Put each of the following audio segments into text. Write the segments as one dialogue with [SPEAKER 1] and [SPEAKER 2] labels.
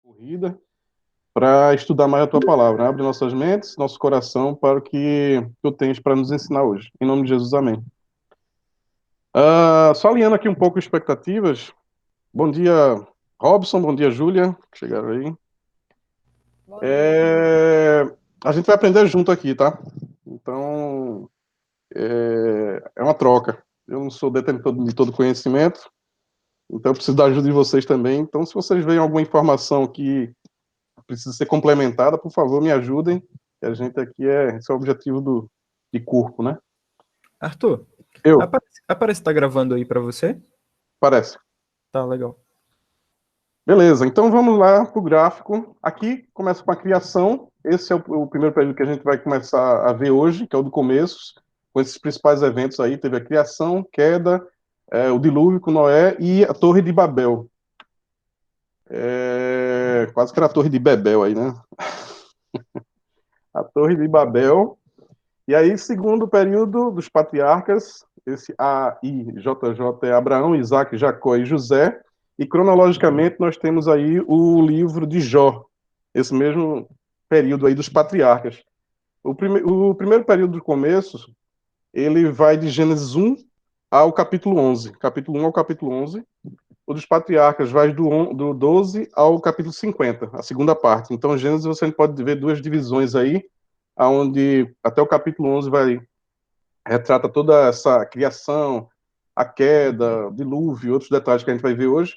[SPEAKER 1] Corrida para estudar mais a tua palavra. Abre nossas mentes, nosso coração para o que tu tens para nos ensinar hoje. Em nome de Jesus, amém. Só alinhando aqui um pouco expectativas. Bom dia, Robson. Bom dia, Júlia, que chegaram aí.
[SPEAKER 2] Bom dia.
[SPEAKER 1] A gente vai aprender junto aqui, tá? Então, é uma troca. Eu não sou detentor de todo conhecimento, então eu preciso da ajuda de vocês também. Então, se vocês veem alguma informação que precisa ser complementada, por favor, me ajudem. Que a gente aqui esse é o objetivo de corpo, né?
[SPEAKER 2] Arthur,
[SPEAKER 1] Eu,
[SPEAKER 2] aparece que tá gravando aí pra você?
[SPEAKER 1] parece.
[SPEAKER 2] Tá, legal.
[SPEAKER 1] Beleza, então vamos lá para o gráfico. Aqui começa com a criação. Esse é o primeiro período que a gente vai começar a ver hoje, que é o do começo, com esses principais eventos aí. Teve a criação, queda, o dilúvio com Noé e a Torre de Babel. Quase que era a Torre de Bebel aí, né? A Torre de Babel. E aí, segundo período dos patriarcas, esse AIJJ é Abraão, Isaac, Jacó e José. E cronologicamente nós temos aí o livro de Jó, esse mesmo período aí dos patriarcas. O primeiro período do começo, ele vai de Gênesis 1 ao capítulo 11. Capítulo 1 ao capítulo 11. O dos patriarcas vai do 12 ao capítulo 50, a segunda parte. Então, Gênesis você pode ver duas divisões aí, onde até o capítulo 11 retrata toda essa criação, a queda, o dilúvio, outros detalhes que a gente vai ver hoje.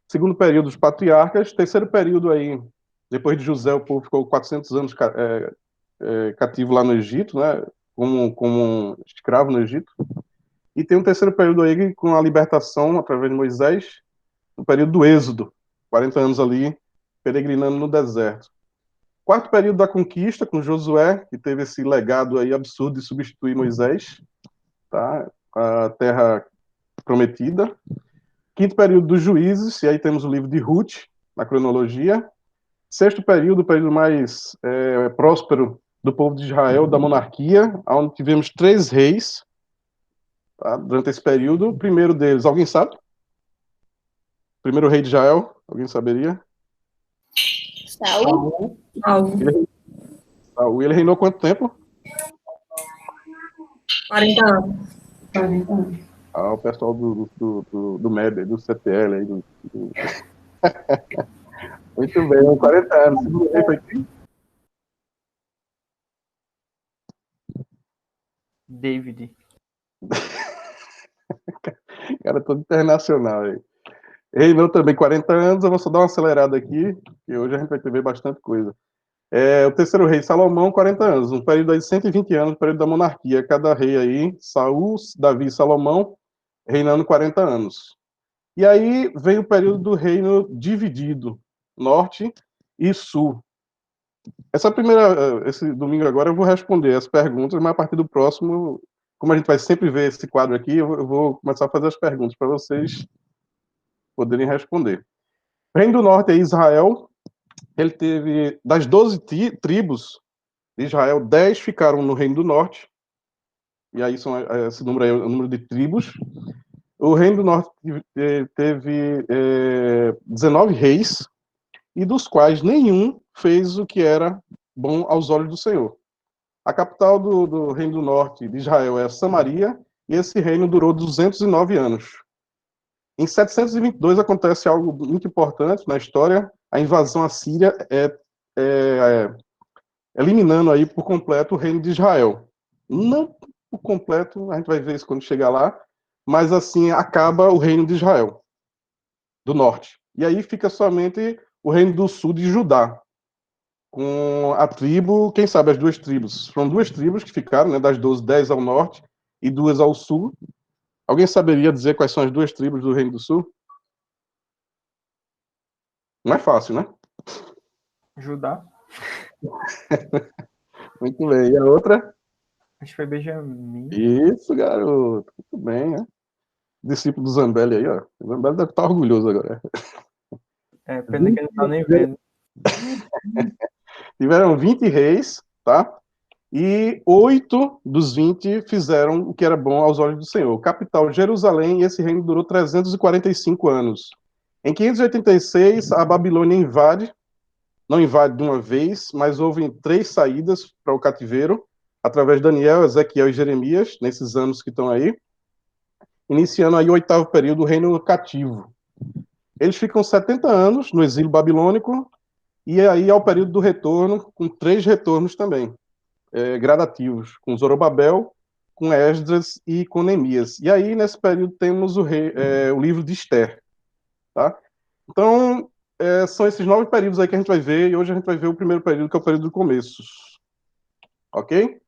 [SPEAKER 1] Segundo período dos patriarcas, terceiro período aí, depois de José, o povo ficou 400 anos cativo lá no Egito, né, como escravo no Egito. E tem um terceiro período aí com a libertação através de Moisés, no período do Êxodo, 40 anos ali, peregrinando no deserto. Quarto período da conquista, com Josué, que teve esse legado aí absurdo de substituir Moisés, tá? A terra prometida. Quinto período dos juízes, e aí temos o livro de Ruth, na cronologia. Sexto período, o período mais próspero do povo de Israel, da monarquia, onde tivemos três reis, tá? Durante esse período. O primeiro deles, alguém sabe? Primeiro rei de Israel, alguém saberia?
[SPEAKER 3] Saul? Saul.
[SPEAKER 1] Ele reinou quanto tempo?
[SPEAKER 3] 40 anos. 40 anos.
[SPEAKER 1] O pessoal do MEB, do CTL aí. Muito bem, 40 anos. Segundo rei foi quem?
[SPEAKER 2] David.
[SPEAKER 1] Cara, todo internacional aí. Reinou também 40 anos, eu vou só dar uma acelerada aqui, que hoje a gente vai ver bastante coisa. O terceiro rei, Salomão, 40 anos, um período aí de 120 anos, um período da monarquia. Cada rei aí, Saul, Davi e Salomão, reinando 40 anos. E aí vem o período do reino dividido, norte e sul. Esse domingo agora eu vou responder as perguntas, mas a partir do próximo, como a gente vai sempre ver esse quadro aqui, eu vou começar a fazer as perguntas para vocês poderem responder. O reino do norte é Israel. Ele teve, das 12 tribos de Israel, 10 ficaram no reino do norte. E aí esse número aí é o número de tribos. O reino do norte teve 19 reis, e dos quais nenhum fez o que era bom aos olhos do Senhor. A capital do reino do norte de Israel é Samaria, e esse reino durou 209 anos. Em 722 acontece algo muito importante na história, a invasão assíria eliminando aí por completo o reino de Israel. Não por completo, a gente vai ver isso quando chegar lá, mas assim acaba o reino de Israel, do norte. E aí fica somente o reino do sul de Judá, com a tribo, quem sabe as duas tribos. Foram duas tribos que ficaram, né, das 12, 10 ao norte e duas ao sul. Alguém saberia dizer quais são as duas tribos do reino do sul? Não é fácil, né?
[SPEAKER 2] Judá.
[SPEAKER 1] Muito bem. E a outra?
[SPEAKER 2] Acho que foi Benjamin.
[SPEAKER 1] Isso, garoto. Muito bem, né? Discípulo do Zambelli aí, ó. O Zambelli deve estar orgulhoso agora.
[SPEAKER 2] É, pena que ele não tá nem vendo.
[SPEAKER 1] Tiveram 20 reis, tá? E 8 dos 20 fizeram o que era bom aos olhos do Senhor. Capital, Jerusalém, e esse reino durou 345 anos. Em 586, a Babilônia invade, não invade de uma vez, mas houve 3 saídas para o cativeiro, através de Daniel, Ezequiel e Jeremias, nesses anos que estão aí, iniciando aí o 8º período do reino cativo. Eles ficam 70 anos no exílio babilônico, e aí ao período do retorno, com 3 retornos também, gradativos, com Zorobabel, com Esdras e com Neemias. E aí, nesse período, temos o livro de Esther. Tá? Então, são esses 9 períodos aí que a gente vai ver, e hoje a gente vai ver o primeiro período, que é o período do começo. Ok?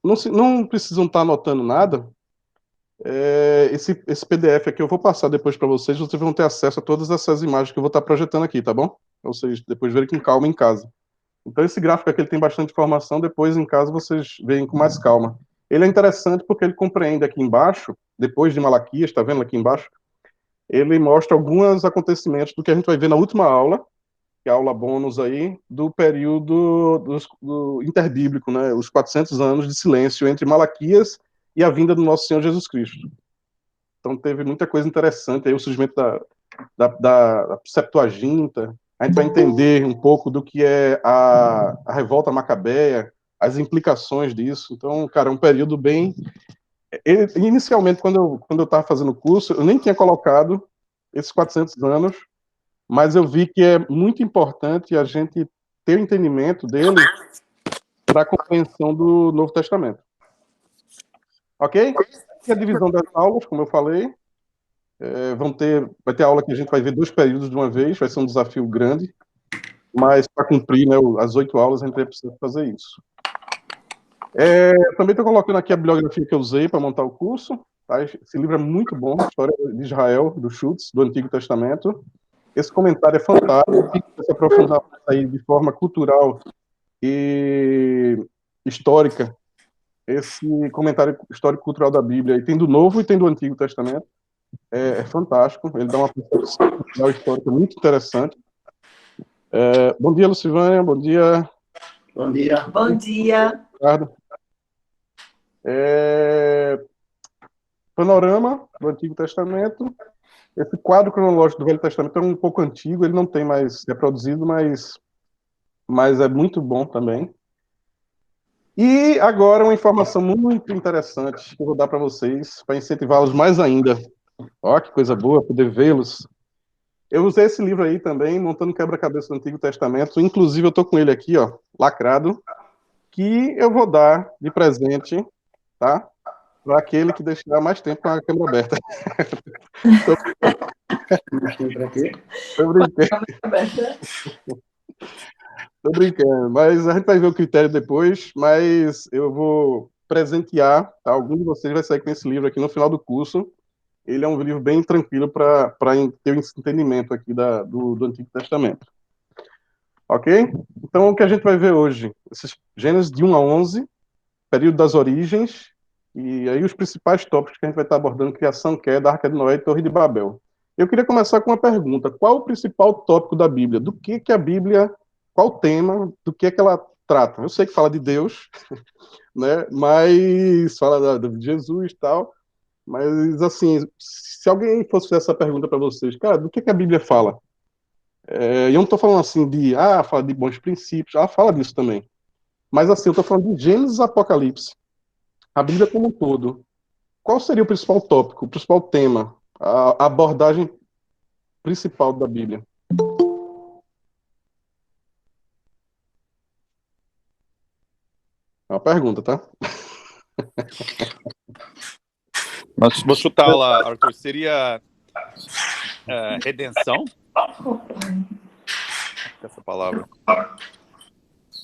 [SPEAKER 1] Não precisam estar anotando nada. Esse PDF aqui eu vou passar depois para vocês vão ter acesso a todas essas imagens que eu vou estar projetando aqui, tá bom? Pra vocês depois verem com calma em casa. Então esse gráfico aqui ele tem bastante informação, depois em casa vocês veem com mais calma. Ele é interessante porque ele compreende aqui embaixo, depois de Malaquias, está vendo aqui embaixo? Ele mostra alguns acontecimentos do que a gente vai ver na última aula, que é a aula bônus aí, do período do interbíblico, né? Os 400 anos de silêncio entre Malaquias e a vinda do nosso Senhor Jesus Cristo. Então teve muita coisa interessante aí, o surgimento da Septuaginta. A gente vai entender um pouco do que é a revolta macabeia, as implicações disso. Então, cara, é um período bem... Inicialmente, quando eu estava fazendo o curso, eu nem tinha colocado esses 400 anos, mas eu vi que é muito importante a gente ter o entendimento dele para a compreensão do Novo Testamento. Ok? E a divisão das aulas, como eu falei, vai ter aula que a gente vai ver 2 períodos de uma vez, vai ser um desafio grande, mas para cumprir, né, as 8 aulas a gente vai precisar fazer isso. Também estou colocando aqui a bibliografia que eu usei para montar o curso. Tá? Esse livro é muito bom, História de Israel, do Schutz, do Antigo Testamento. Esse comentário é fantástico, se aprofundar aí de forma cultural e histórica. Esse comentário histórico-cultural da Bíblia, e tem do Novo e tem do Antigo Testamento. É fantástico, ele dá uma percepção cultural histórica muito interessante. Bom dia, Lucivânia, bom dia.
[SPEAKER 4] Bom dia.
[SPEAKER 3] Bom dia.
[SPEAKER 1] Ricardo. Panorama do Antigo Testamento. Esse quadro cronológico do Velho Testamento é um pouco antigo, ele não tem mais reproduzido, mas é muito bom também. E agora uma informação muito interessante que eu vou dar para vocês, para incentivá-los mais ainda. Ó, que coisa boa poder vê-los. Eu usei esse livro aí também, Montando Quebra-Cabeça do Antigo Testamento. Inclusive, eu tô com ele aqui, ó, lacrado, que eu vou dar de presente, tá? Para aquele que deixar mais tempo com a câmera aberta.
[SPEAKER 4] Mais tempo para quê?
[SPEAKER 1] Tô brincando. Tô brincando, mas a gente vai ver o critério depois, mas eu vou presentear, tá? Algum de vocês vai sair com esse livro aqui no final do curso. Ele é um livro bem tranquilo para ter o entendimento aqui do Antigo Testamento. Ok? Então, o que a gente vai ver hoje? Esses Gênesis de 1 a 11, período das origens, e aí os principais tópicos que a gente vai estar abordando: criação, queda, Arca de Noé e Torre de Babel. Eu queria começar com uma pergunta: qual o principal tópico da Bíblia? Do que a Bíblia, qual o tema, do que ela trata? Eu sei que fala de Deus, né? Mas fala de Jesus e tal, mas assim, se alguém fosse fazer essa pergunta para vocês, cara, do que a Bíblia fala? E eu não estou falando assim fala de bons princípios, fala disso também. Mas assim, eu estou falando de Gênesis e Apocalipse. A Bíblia como um todo. Qual seria o principal tópico, o principal tema, a abordagem principal da Bíblia? É uma pergunta, tá?
[SPEAKER 5] Mas vou chutar lá, Arthur. Seria redenção? Essa palavra.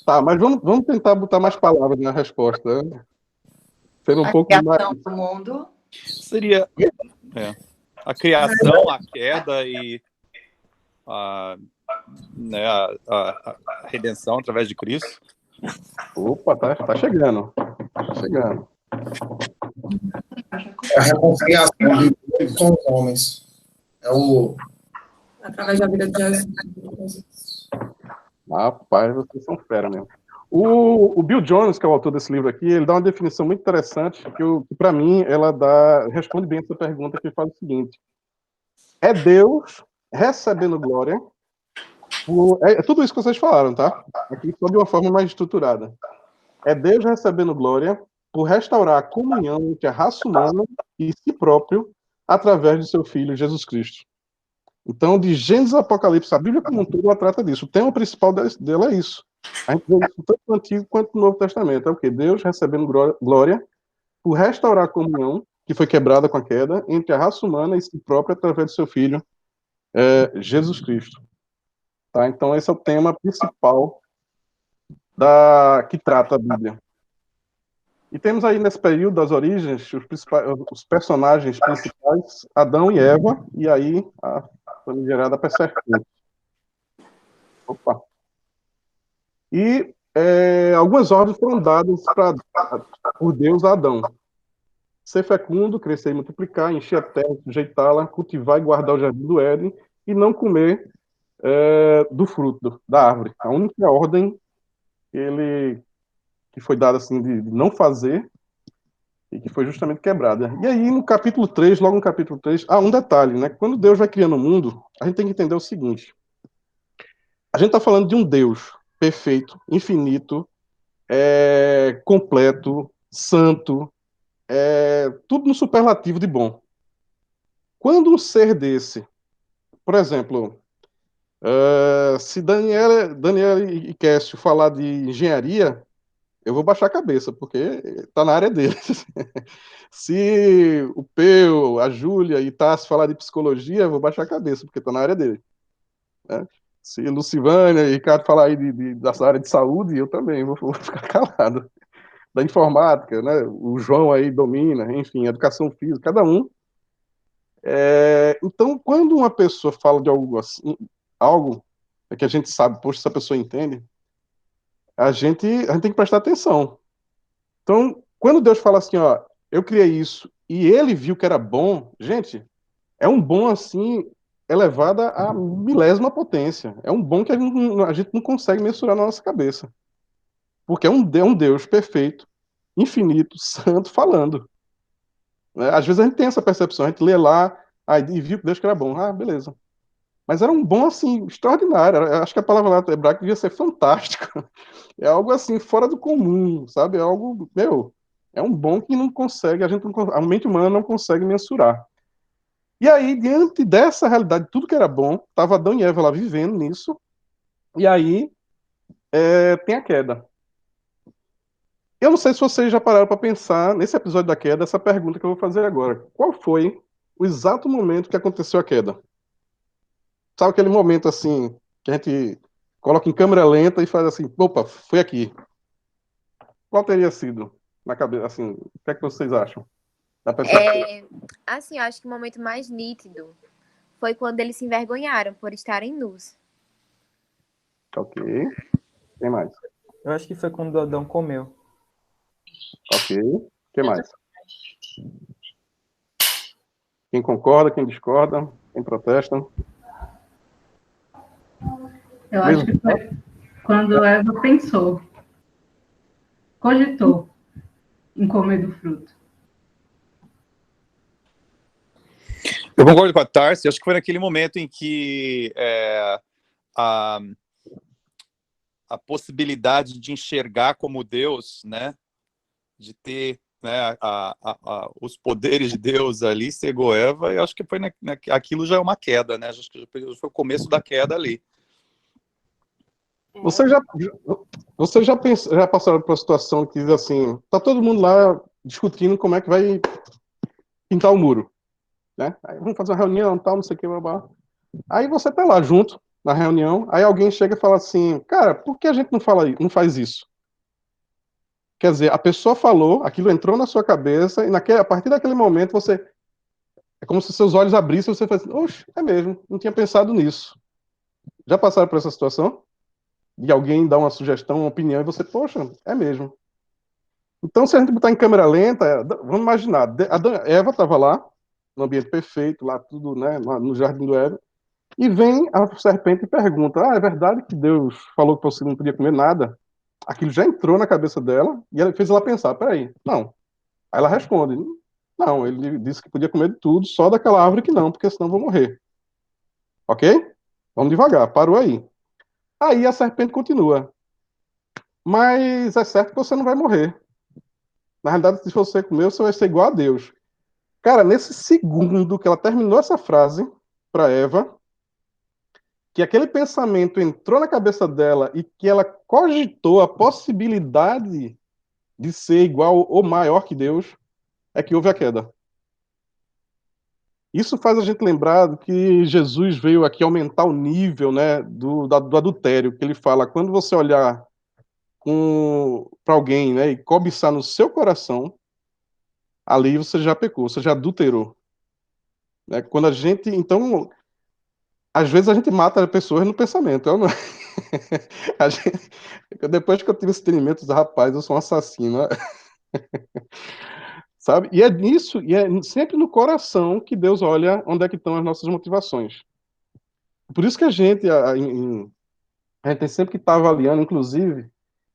[SPEAKER 1] Tá, mas vamos tentar botar mais palavras na resposta, né? Sendo um pouco mais...
[SPEAKER 3] criação do mundo.
[SPEAKER 5] Seria a criação, a queda e a redenção através de Cristo.
[SPEAKER 1] Opa, tá chegando. Tá chegando.
[SPEAKER 6] É a reconciliação de Deus com os homens. É o
[SPEAKER 3] Através da vida de Jesus.
[SPEAKER 1] Rapaz, vocês são fera mesmo. O Bill Jones, que é o autor desse livro aqui, ele dá uma definição muito interessante que para mim, responde bem essa pergunta, que faz o seguinte: é Deus recebendo glória é tudo isso que vocês falaram, tá? Aqui só de uma forma mais estruturada. É Deus recebendo glória por restaurar a comunhão entre a raça humana e si próprio através de seu Filho, Jesus Cristo. Então, de Gênesis a Apocalipse, a Bíblia como um todo, ela trata disso. O tema principal dela é isso. A gente vê isso tanto no Antigo quanto no Novo Testamento. É o quê? Deus recebendo glória por restaurar a comunhão, que foi quebrada com a queda, entre a raça humana e si própria através do seu Filho, Jesus Cristo. Tá? Então, esse é o tema principal que trata a Bíblia. E temos aí, nesse período das origens, os personagens principais, Adão e Eva, e aí a famigerada serpente. Opa! E algumas ordens foram dadas por Deus a Adão. Ser fecundo, crescer e multiplicar, encher a terra, sujeitá-la, cultivar e guardar o jardim do Éden, e não comer do fruto da árvore. A única ordem que foi dada assim, de não fazer, e que foi justamente quebrada. E aí, no capítulo 3, logo no capítulo 3, há um detalhe, né? Quando Deus vai criando o mundo, a gente tem que entender o seguinte: a gente está falando de um Deus perfeito, infinito, completo, santo, tudo no superlativo de bom. Quando um ser desse, por exemplo, se Daniel e Cássio falar de engenharia, eu vou baixar a cabeça, porque está na área deles. Se o Peu, a Júlia e Tassi falar de psicologia, eu vou baixar a cabeça, porque está na área dele. Né? Se Lucivânia e Ricardo falar aí dessa área de saúde, eu também vou ficar calado. Da informática, né? O João aí domina, enfim, educação física, cada um. Então, quando uma pessoa fala de algo assim, algo que a gente sabe, poxa, essa pessoa entende, a gente tem que prestar atenção. Então, quando Deus fala assim, ó, eu criei isso e ele viu que era bom, gente, é um bom assim, elevado à milésima potência. É um bom que a gente não consegue mensurar na nossa cabeça. Porque é um Deus perfeito, infinito, santo, falando. Né? Às vezes a gente tem essa percepção, a gente lê lá, e viu que Deus que era bom. Ah, beleza. Mas era um bom, assim, extraordinário. Eu acho que a palavra lá hebraica devia ser fantástico. É algo, assim, fora do comum, sabe? É algo, é um bom que não consegue, a mente humana não consegue mensurar. E aí, diante dessa realidade, tudo que era bom, estava Adão e Eva lá vivendo nisso, e aí tem a queda. Eu não sei se vocês já pararam para pensar, nesse episódio da queda, essa pergunta que eu vou fazer agora. Qual foi o exato momento que aconteceu a queda? Sabe aquele momento, assim, que a gente coloca em câmera lenta e faz assim, opa, foi aqui. Qual teria sido na cabeça, assim, o que é que vocês acham?
[SPEAKER 7] Assim, eu acho que o momento mais nítido foi quando eles se envergonharam por estarem nus.
[SPEAKER 1] Ok. Quem mais?
[SPEAKER 2] Eu acho que foi quando o Adão comeu.
[SPEAKER 1] Ok. Quem mais? Quem concorda, quem discorda, quem protesta?
[SPEAKER 3] Eu acho que foi quando Eva pensou, cogitou em comer do fruto.
[SPEAKER 5] Eu concordo com a Tarsi, acho que foi naquele momento em que a possibilidade de enxergar como Deus, né, de ter, né, os poderes de Deus ali cegou Eva, e acho que foi aquilo já é uma queda, né? Acho que foi o começo da queda ali.
[SPEAKER 1] Você já passaram por uma situação que diz assim, tá todo mundo lá discutindo como é que vai pintar o muro, né? Aí vamos fazer uma reunião, tal, não sei o que, blá, blá. Aí você tá lá junto na reunião, aí alguém chega e fala assim, cara, por que a gente não faz isso? Quer dizer, a pessoa falou, aquilo entrou na sua cabeça, e a partir daquele momento é como se seus olhos abrissem e você falasse, oxe, é mesmo, não tinha pensado nisso. Já passaram por essa situação? de alguém dar uma sugestão, uma opinião, e você, poxa, é mesmo. Então, se a gente botar em câmera lenta, vamos imaginar, Eva estava lá, no ambiente perfeito, lá tudo, né, no jardim do Éden, e vem a serpente e pergunta, é verdade que Deus falou que você não podia comer nada? Aquilo já entrou na cabeça dela, e ela fez ela pensar, peraí, não. Aí ela responde, não, ele disse que podia comer de tudo, só daquela árvore que não, porque senão eu vou morrer. Ok? Vamos devagar, parou aí. Aí a serpente continua. Mas é certo que você não vai morrer. Na realidade, se você comer, você vai ser igual a Deus. Cara, nesse segundo que ela terminou essa frase para Eva, que aquele pensamento entrou na cabeça dela e que ela cogitou a possibilidade de ser igual ou maior que Deus, é que houve a queda. Isso faz a gente lembrar que Jesus veio aqui aumentar o nível, né, do adultério, que ele fala, quando você olhar para alguém, né, e cobiçar no seu coração, ali você já pecou, você já adulterou. Né? Quando a gente, então, às vezes a gente mata pessoas no pensamento. Eu não... gente... Depois que eu tive esse treinamento, rapaz, eu sou um assassino. Né? Sabe? E é nisso, e é sempre no coração que Deus olha onde é que estão as nossas motivações. Por isso que a gente tem sempre que estar avaliando, inclusive,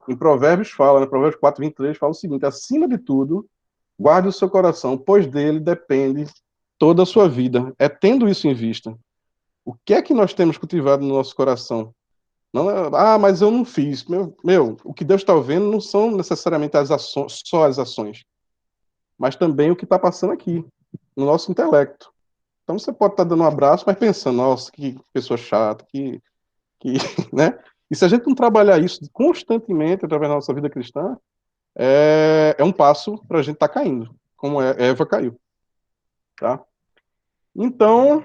[SPEAKER 1] em Provérbios fala, né? Provérbios 4:23 fala o seguinte, acima de tudo, guarde o seu coração, pois dele depende toda a sua vida. É tendo isso em vista. O que é que nós temos cultivado no nosso coração? Não mas eu não fiz. O que Deus está vendo não são necessariamente as ações, só as ações, mas também o que está passando aqui, no nosso intelecto. Então você pode estar dando um abraço, mas pensando, nossa, que pessoa chata, que né? E se a gente não trabalhar isso constantemente através da nossa vida cristã, é um passo para a gente estar caindo, como Eva caiu. Tá? Então,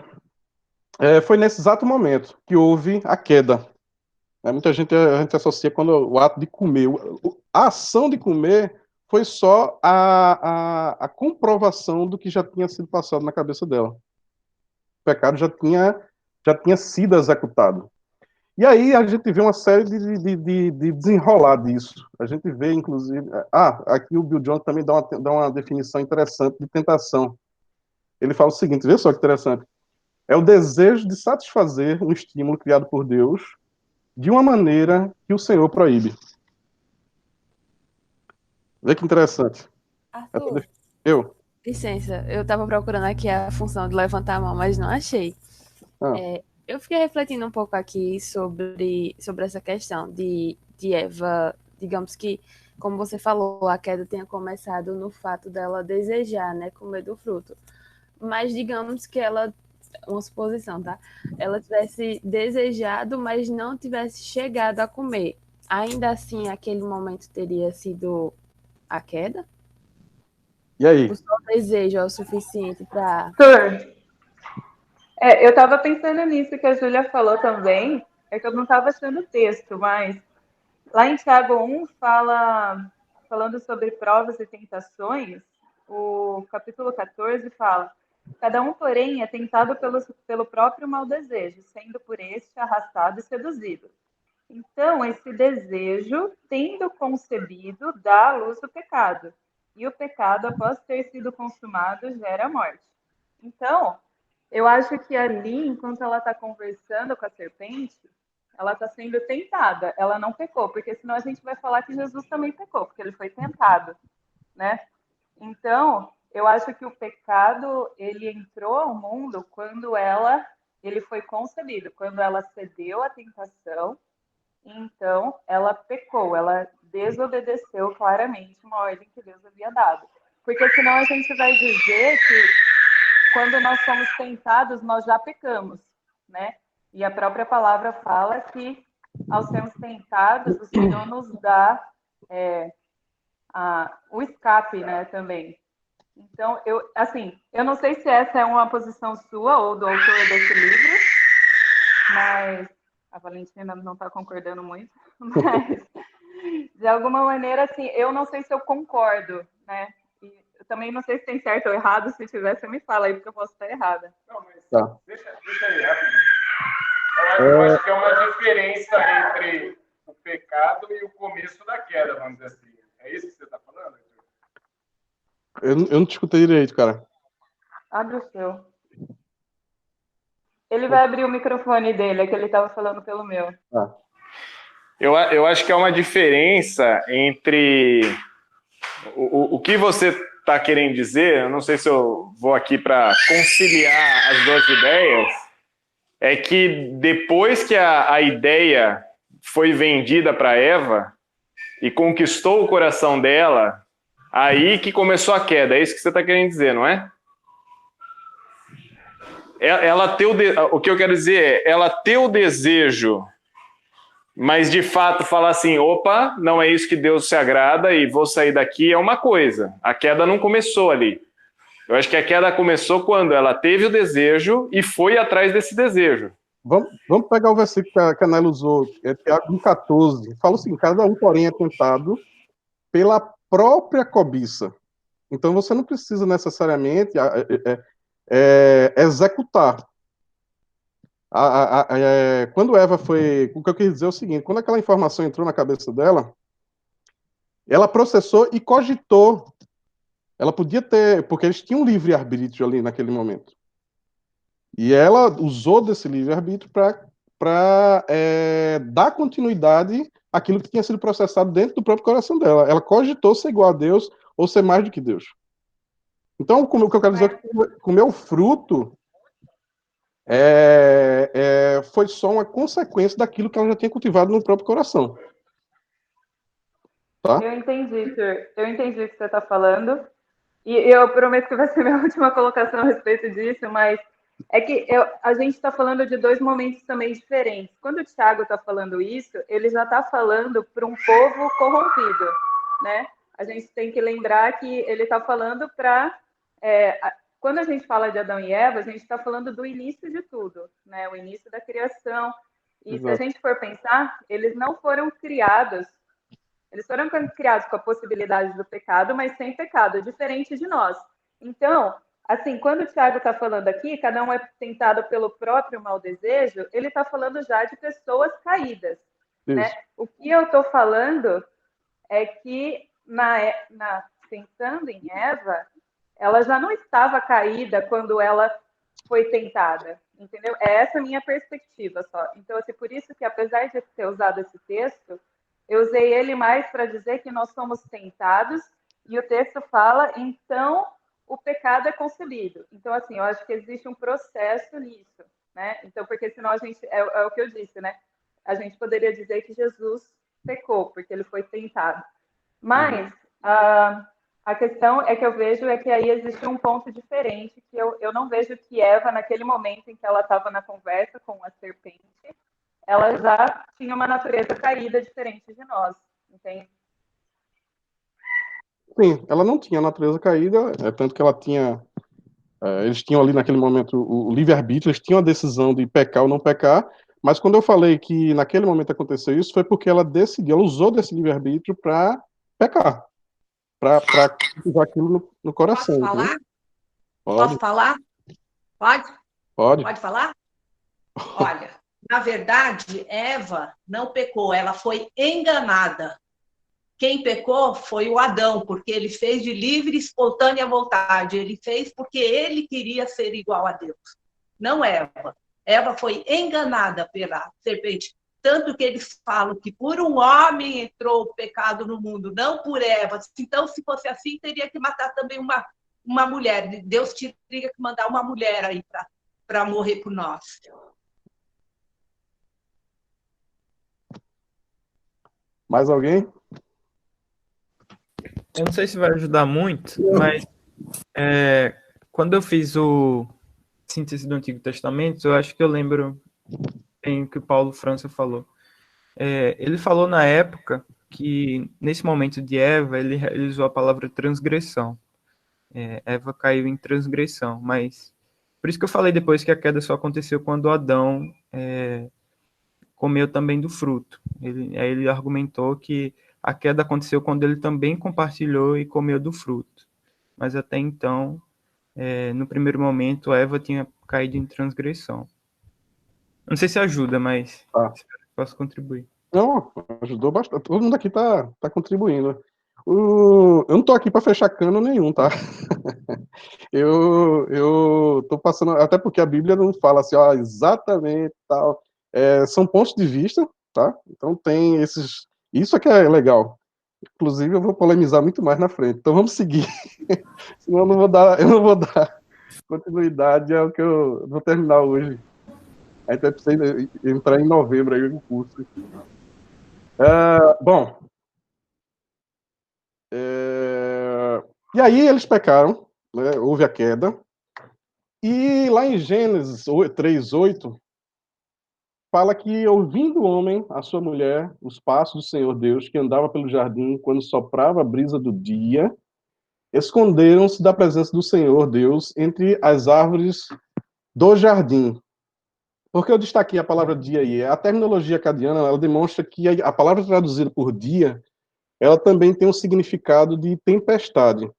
[SPEAKER 1] foi nesse exato momento que houve a queda. Muita gente, a gente associa quando o ato de comer, a ação de comer foi só a comprovação do que já tinha sido passado na cabeça dela. O pecado já tinha sido executado. E aí a gente vê uma série de desenrolar disso. A gente vê, inclusive... aqui o Bill Jones também dá uma definição interessante de tentação. Ele fala o seguinte, vê só que interessante. É o desejo de satisfazer um estímulo criado por Deus de uma maneira que o Senhor proíbe. Vê que interessante.
[SPEAKER 8] Arthur,
[SPEAKER 1] Eu?
[SPEAKER 8] licença, eu estava procurando aqui a função de levantar a mão, mas não achei. Eu fiquei refletindo um pouco aqui sobre essa questão de Eva, digamos que, como você falou, a queda tenha começado no fato dela desejar, né, comer do fruto. Mas digamos que ela, uma suposição, tá? Ela tivesse desejado, mas não tivesse chegado a comer. Ainda assim, aquele momento teria sido a queda?
[SPEAKER 1] E aí?
[SPEAKER 8] O seu desejo é o suficiente para...
[SPEAKER 3] Eu estava pensando nisso que a Júlia falou também, é que eu não estava achando o texto, mas lá em Tiago 1 falando sobre provas e tentações, o capítulo 14 fala, cada um, porém, é tentado pelo próprio mau desejo, sendo por este arrastado e seduzido. Então, esse desejo, tendo concebido, dá à luz o pecado. E o pecado, após ter sido consumado, gera a morte. Então, eu acho que ali, enquanto ela está conversando com a serpente, ela está sendo tentada. Ela não pecou, porque senão a gente vai falar que Jesus também pecou, porque ele foi tentado, né? Então, eu acho que o pecado, ele entrou ao mundo quando ele foi concebido, quando ela cedeu à tentação. Então, ela pecou, ela desobedeceu claramente uma ordem que Deus havia dado. Porque senão a gente vai dizer que quando nós somos tentados, nós já pecamos, né? E a própria palavra fala que, ao sermos tentados, o Senhor nos dá o escape, né, também. Então, eu não sei se essa é uma posição sua ou do autor desse livro, mas a Valentina não está concordando muito, mas, de alguma maneira, assim, eu não sei se eu concordo, né? Eu também não sei se tem certo ou errado, se tiver, você me fala aí, porque eu posso estar errada.
[SPEAKER 9] Não, mas deixa aí rapidinho. Eu acho que é uma diferença entre o pecado e o começo da queda, vamos dizer assim. É isso que você está falando?
[SPEAKER 1] Eu não te escutei direito, cara.
[SPEAKER 3] Abre o seu. Ele vai abrir o microfone dele, é que ele estava falando pelo meu.
[SPEAKER 1] Ah.
[SPEAKER 9] Eu acho que é uma diferença entre o que você está querendo dizer. Eu não sei se eu vou aqui para conciliar as duas ideias. É que depois que a ideia foi vendida para Eva e conquistou o coração dela, aí que começou a queda. É isso que você está querendo dizer, não é? O que eu quero dizer é, ela ter o desejo, mas de fato falar assim, opa, não é isso que Deus se agrada e vou sair daqui, é uma coisa. A queda não começou ali. Eu acho que a queda começou quando ela teve o desejo e foi atrás desse desejo.
[SPEAKER 1] Vamos pegar o versículo que a Nela usou, Tiago 1,14. Fala assim, cada um, porém, é tentado pela própria cobiça. Então, você não precisa necessariamente executar. Quando Eva foi... O que eu quis dizer é o seguinte, quando aquela informação entrou na cabeça dela, ela processou e cogitou. Ela podia ter... Porque eles tinham livre-arbítrio ali naquele momento. E ela usou desse livre-arbítrio para dar continuidade àquilo que tinha sido processado dentro do próprio coração dela. Ela cogitou ser igual a Deus ou ser mais do que Deus. Então, o que eu quero dizer é que comer o fruto foi só uma consequência daquilo que ela já tinha cultivado no próprio coração. Tá?
[SPEAKER 3] Eu entendi, Sir. Eu entendi o que você está falando. E eu prometo que vai ser minha última colocação a respeito disso, mas é que a gente está falando de dois momentos também diferentes. Quando o Thiago está falando isso, ele já está falando para um povo corrompido, né? A gente tem que lembrar que ele está falando para... quando a gente fala de Adão e Eva, a gente está falando do início de tudo, né? O início da criação. E se a gente for pensar, eles não foram criados... Eles foram criados com a possibilidade do pecado, mas sem pecado, diferente de nós. Então, assim, quando o Tiago está falando aqui, cada um é tentado pelo próprio mau desejo, ele está falando já de pessoas caídas, né? O que eu estou falando é que, pensando em Eva, ela já não estava caída quando ela foi tentada, entendeu? É essa a minha perspectiva só. Então, assim, por isso que, apesar de ter usado esse texto, eu usei ele mais para dizer que nós somos tentados, e o texto fala, então, o pecado é concebido. Então, assim, eu acho que existe um processo nisso, né? Então, porque senão a gente, é o que eu disse, né? A gente poderia dizer que Jesus pecou, porque ele foi tentado. Mas a questão é que eu vejo que aí existe um ponto diferente, que eu não vejo que Eva, naquele momento em que ela estava na conversa com a serpente, ela já tinha uma natureza caída diferente de nós, entende?
[SPEAKER 1] Sim, ela não tinha natureza caída, tanto que ela tinha... eles tinham ali naquele momento o livre-arbítrio, eles tinham a decisão de pecar ou não pecar, mas quando eu falei que naquele momento aconteceu isso, foi porque ela decidiu, ela usou desse livre-arbítrio para pecar, para cultivar aquilo no coração.
[SPEAKER 10] Posso falar?
[SPEAKER 1] Pode.
[SPEAKER 10] Posso falar? Pode?
[SPEAKER 1] Pode.
[SPEAKER 10] Pode falar? Olha, na verdade, Eva não pecou, ela foi enganada. Quem pecou foi o Adão, porque ele fez de livre e espontânea vontade. Ele fez porque ele queria ser igual a Deus, não Eva. Eva foi enganada pela serpente. Tanto que eles falam que por um homem entrou o pecado no mundo, não por Eva. Então, se fosse assim, teria que matar também uma mulher. Deus teria que mandar uma mulher aí para morrer por nós.
[SPEAKER 1] Mais alguém?
[SPEAKER 2] Eu não sei se vai ajudar muito, mas quando eu fiz o síntese do Antigo Testamento, eu acho que eu lembro em que o Paulo França falou. Ele falou na época que, nesse momento de Eva, ele usou a palavra transgressão. Eva caiu em transgressão, mas por isso que eu falei depois que a queda só aconteceu quando Adão comeu também do fruto. Aí ele argumentou que a queda aconteceu quando ele também compartilhou e comeu do fruto. Mas até então, no primeiro momento, a Eva tinha caído em transgressão. Não sei se ajuda, mas posso contribuir.
[SPEAKER 1] Não, ajudou bastante. Todo mundo aqui tá contribuindo. Eu não tô aqui para fechar cano nenhum, tá? Eu tô passando, até porque a Bíblia não fala assim, ó, exatamente tal. São pontos de vista, tá? Então tem esses. Isso é que é legal. Inclusive, eu vou polemizar muito mais na frente. Então vamos seguir. Senão eu não vou dar continuidade ao que eu vou terminar hoje. A gente vai precisar entrar em novembro aí no curso. Bom, e aí eles pecaram, né? Houve a queda. E lá em Gênesis 3:8 fala que, ouvindo o homem, a sua mulher, os passos do Senhor Deus, que andava pelo jardim quando soprava a brisa do dia, esconderam-se da presença do Senhor Deus entre as árvores do jardim. Por que eu destaquei a palavra dia aí? A terminologia acadiana, ela demonstra que a palavra traduzida por dia, ela também tem um significado de tempestade.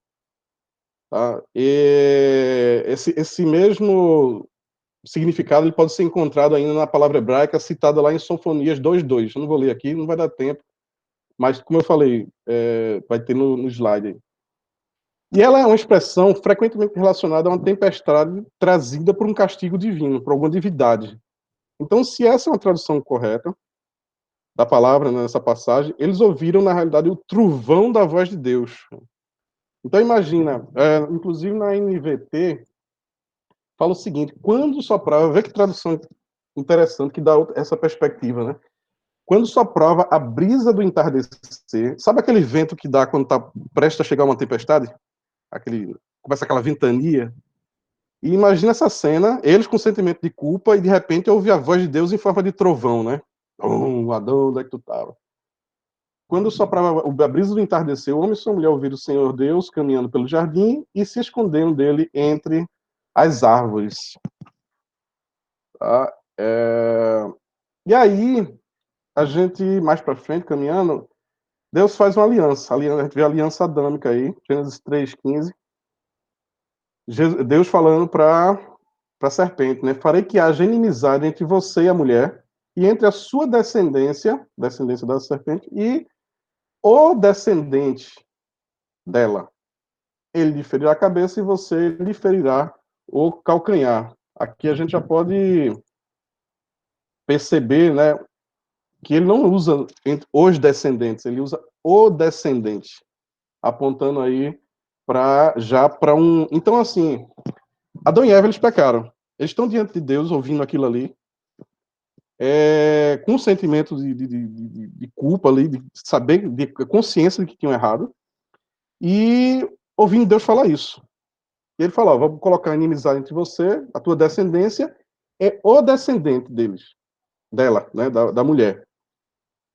[SPEAKER 1] Tá? E esse mesmo significado ele pode ser encontrado ainda na palavra hebraica citada lá em Sofonias 2:2. Eu não vou ler aqui, não vai dar tempo, mas como eu falei, vai ter no slide aí. E ela é uma expressão frequentemente relacionada a uma tempestade trazida por um castigo divino, por alguma divindade. Então, se essa é uma tradução correta da palavra, né, nessa passagem, eles ouviram, na realidade, o trovão da voz de Deus. Então, imagina, inclusive na NVT, fala o seguinte, quando soprava, vê que tradução interessante que dá essa perspectiva, né? Quando soprava a brisa do entardecer, sabe aquele vento que dá quando está prestes a chegar uma tempestade? Começa aquela ventania. E imagina essa cena, eles com sentimento de culpa, e de repente ouve a voz de Deus em forma de trovão, né? Adão, onde é que tu estava? Quando soprava a brisa do entardecer, o homem e sua mulher ouviram o Senhor Deus caminhando pelo jardim e se esconderam dele entre as árvores. Tá? E aí, a gente, mais para frente, caminhando, Deus faz uma aliança. A gente vê a aliança adâmica aí, Gênesis 3:15. Deus falando para a serpente, né? Farei que haja inimizade entre você e a mulher, e entre a sua descendência da serpente, e o descendente dela. Ele lhe ferirá a cabeça e você lhe ferirá o calcanhar. Aqui a gente já pode perceber, né, que ele não usa os descendentes, ele usa o descendente, apontando aí para um. Então, assim, Adão e Eva eles pecaram. Eles estão diante de Deus, ouvindo aquilo ali, com um sentimento de culpa ali, de saber, de consciência de que tinham errado, e ouvindo Deus falar isso. E ele falou: vou colocar inimizade entre você, a tua descendência, é o descendente dela, né, da mulher.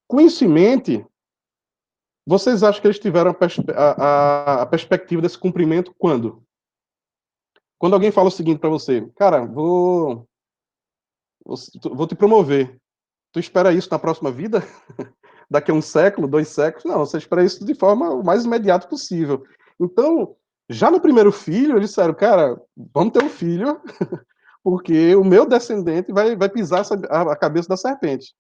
[SPEAKER 1] Com isso em mente, vocês acham que eles tiveram a perspectiva desse cumprimento quando? Quando alguém fala o seguinte para você: cara, vou te promover. Tu espera isso na próxima vida? Daqui a um século, 2 séculos? Não, você espera isso de forma o mais imediata possível. Então, já no primeiro filho, eles disseram: cara, vamos ter um filho, porque o meu descendente vai pisar a cabeça da serpente.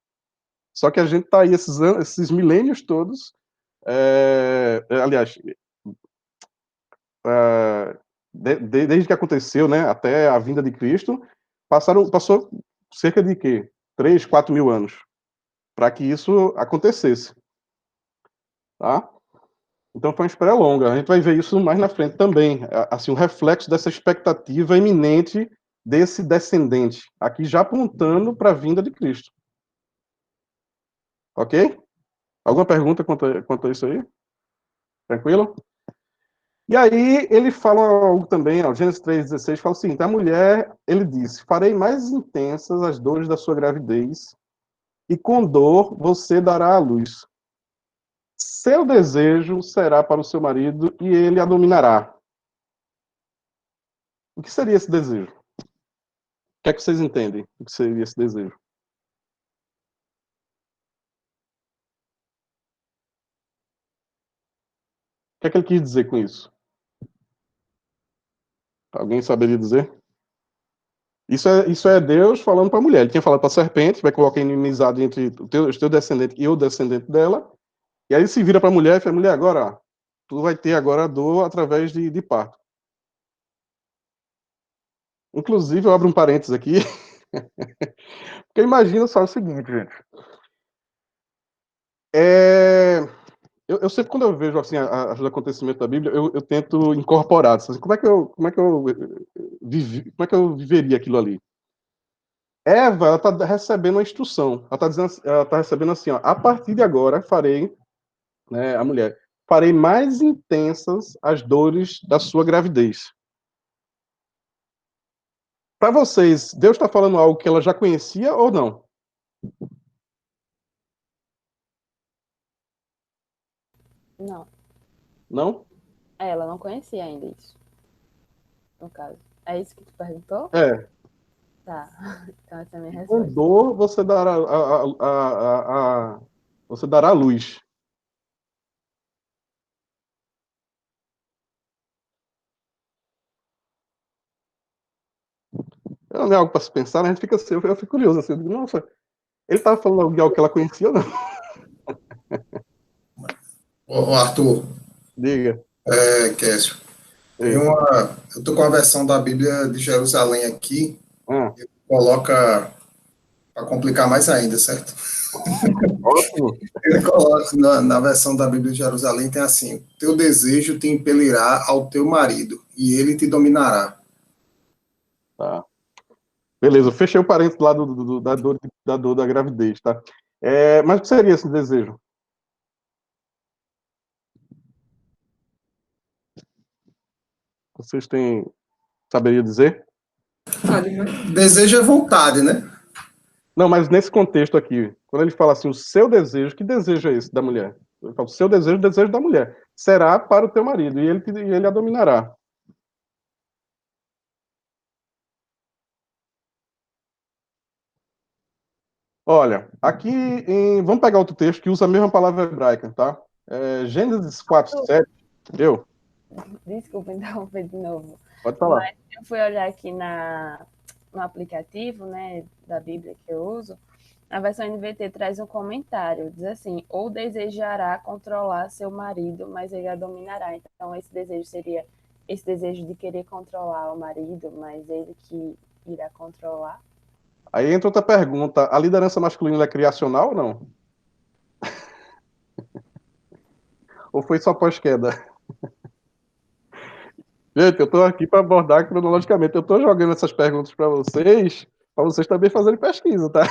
[SPEAKER 1] Só que a gente está aí esses milênios todos, aliás, desde que aconteceu, né, até a vinda de Cristo, passou cerca de quê? 3, 4 mil anos para que isso acontecesse, tá? Então foi uma espera longa. A gente vai ver isso mais na frente também, assim, um reflexo dessa expectativa iminente desse descendente, aqui já apontando para a vinda de Cristo. Ok? Alguma pergunta quanto a isso aí? Tranquilo? E aí ele fala algo também, ó, Gênesis 3:16 fala o seguinte: a mulher, ele disse: farei mais intensas as dores da sua gravidez, e com dor você dará à luz. Seu desejo será para o seu marido, e ele a dominará. O que seria esse desejo? O que é que vocês entendem? O que seria esse desejo? O que é que ele quis dizer com isso? Alguém saberia dizer? Isso é Deus falando para a mulher. Ele tinha falado para a serpente, vai colocar inimizade entre os teu descendente e o descendente dela. E aí se vira para a mulher e fala, mulher, agora, tu vai ter agora a dor através de parto. Inclusive, eu abro um parênteses aqui, porque imagina só o seguinte, gente. Eu sempre, quando eu vejo assim, os acontecimentos da Bíblia, eu tento incorporar. Assim, como é que eu viveria aquilo ali? Eva, ela está recebendo uma instrução. Ela tá recebendo assim, ó, a partir de agora farei, né, a mulher, farei mais intensas as dores da sua gravidez. Para vocês, Deus está falando algo que ela já conhecia ou não?
[SPEAKER 8] Não.
[SPEAKER 1] Não?
[SPEAKER 8] Ela não conhecia ainda isso. No caso. É isso que tu perguntou?
[SPEAKER 1] É.
[SPEAKER 8] Tá. Então essa é a minha
[SPEAKER 1] Com
[SPEAKER 8] resposta.
[SPEAKER 1] dor, você dará a luz. Não é algo para se pensar, né? A gente fica assim, eu fico curioso assim, eu digo, nossa, ele estava falando de algo que ela conhecia ou não?
[SPEAKER 6] Ô, Arthur,
[SPEAKER 1] Diga.
[SPEAKER 6] Kécio, eu tô com a versão da Bíblia de Jerusalém aqui, ele coloca, para complicar mais ainda, certo?
[SPEAKER 1] Ótimo.
[SPEAKER 6] Ele coloca, na versão da Bíblia de Jerusalém, tem assim, teu desejo te impelirá ao teu marido, e ele te dominará.
[SPEAKER 1] Tá. Beleza, eu fechei o parênteses lá da dor da gravidez, tá? Mas o que seria esse desejo? Vocês saberia dizer?
[SPEAKER 6] Desejo é vontade, né?
[SPEAKER 1] Não, mas nesse contexto aqui, quando ele fala assim, o seu desejo, que desejo é esse da mulher? Ele fala, o seu desejo, o desejo da mulher, será para o teu marido, e ele a dominará. Olha, aqui, vamos pegar outro texto que usa a mesma palavra hebraica, tá? Gênesis 4:7. Eu?
[SPEAKER 8] Desculpa interromper de novo.
[SPEAKER 1] Pode falar.
[SPEAKER 8] Mas eu fui olhar aqui no aplicativo, né, da Bíblia que eu uso. A versão NVT traz um comentário, diz assim, ou desejará controlar seu marido, mas ele a dominará. Então, esse desejo seria esse desejo de querer controlar o marido, mas ele que irá controlar.
[SPEAKER 1] Aí entra outra pergunta, a liderança masculina é criacional ou não? Ou foi só pós-queda? Gente, eu estou aqui para abordar cronologicamente, eu estou jogando essas perguntas para vocês também fazerem pesquisa, tá?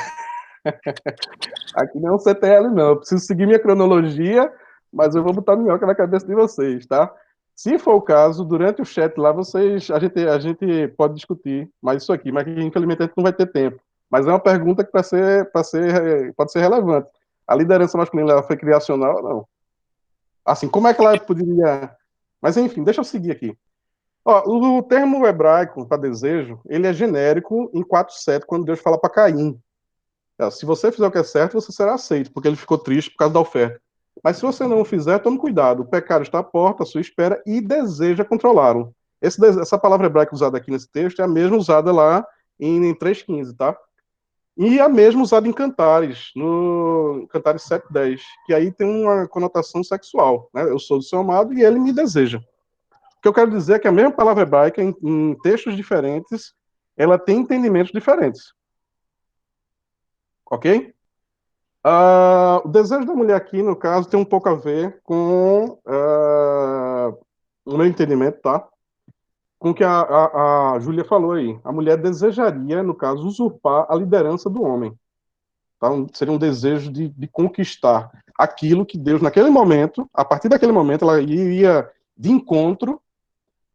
[SPEAKER 1] Aqui não é um CTL, não. Eu preciso seguir minha cronologia, mas eu vou botar minhoca na cabeça de vocês, tá? Se for o caso, durante o chat lá, a gente pode discutir mais isso aqui, mas infelizmente a gente não vai ter tempo. Mas é uma pergunta que pode ser relevante. A liderança masculina ela foi criacional ou não? Assim, como é que ela poderia... Mas enfim, deixa eu seguir aqui. Ó, o termo hebraico para desejo, ele é genérico em 4:7, quando Deus fala para Caim. Se você fizer o que é certo, você será aceito, porque ele ficou triste por causa da oferta. Mas se você não o fizer, tome cuidado. O pecado está à porta, à sua espera, e deseja controlá-lo. Essa palavra hebraica usada aqui nesse texto é a mesma usada lá em 3:15, tá? E a mesma usada em Cantares, no Cantares 7:10, que aí tem uma conotação sexual, né? Eu sou do seu amado e ele me deseja. O que eu quero dizer é que a mesma palavra hebraica, em textos diferentes, ela tem entendimentos diferentes. Ok? O desejo da mulher aqui, no caso, tem um pouco a ver com o meu entendimento, tá? Com o que a Júlia falou aí. A mulher desejaria, no caso, usurpar a liderança do homem. Tá? Seria um desejo de conquistar aquilo que Deus, naquele momento, a partir daquele momento, ela iria de encontro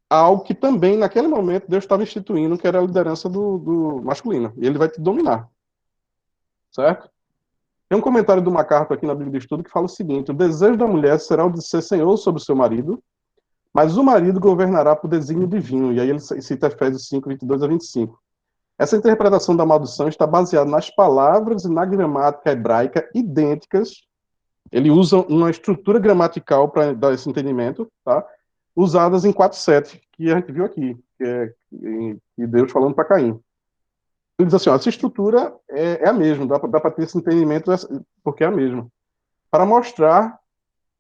[SPEAKER 1] a algo que também, naquele momento, Deus estava instituindo, que era a liderança do masculino. E ele vai te dominar. Certo? Tem um comentário do MacArthur aqui na Bíblia de Estudo que fala o seguinte: o desejo da mulher será o de ser senhor sobre o seu marido, mas o marido governará por desígnio divino. E aí ele cita Efésios 5:22-25. Essa interpretação da maldição está baseada nas palavras e na gramática hebraica idênticas. Ele usa uma estrutura gramatical para dar esse entendimento, tá? Usadas em 4:7, que a gente viu aqui, que é Deus falando para Caim. Ele diz assim, ó, essa estrutura é a mesma, dá para ter esse entendimento porque é a mesma. Para mostrar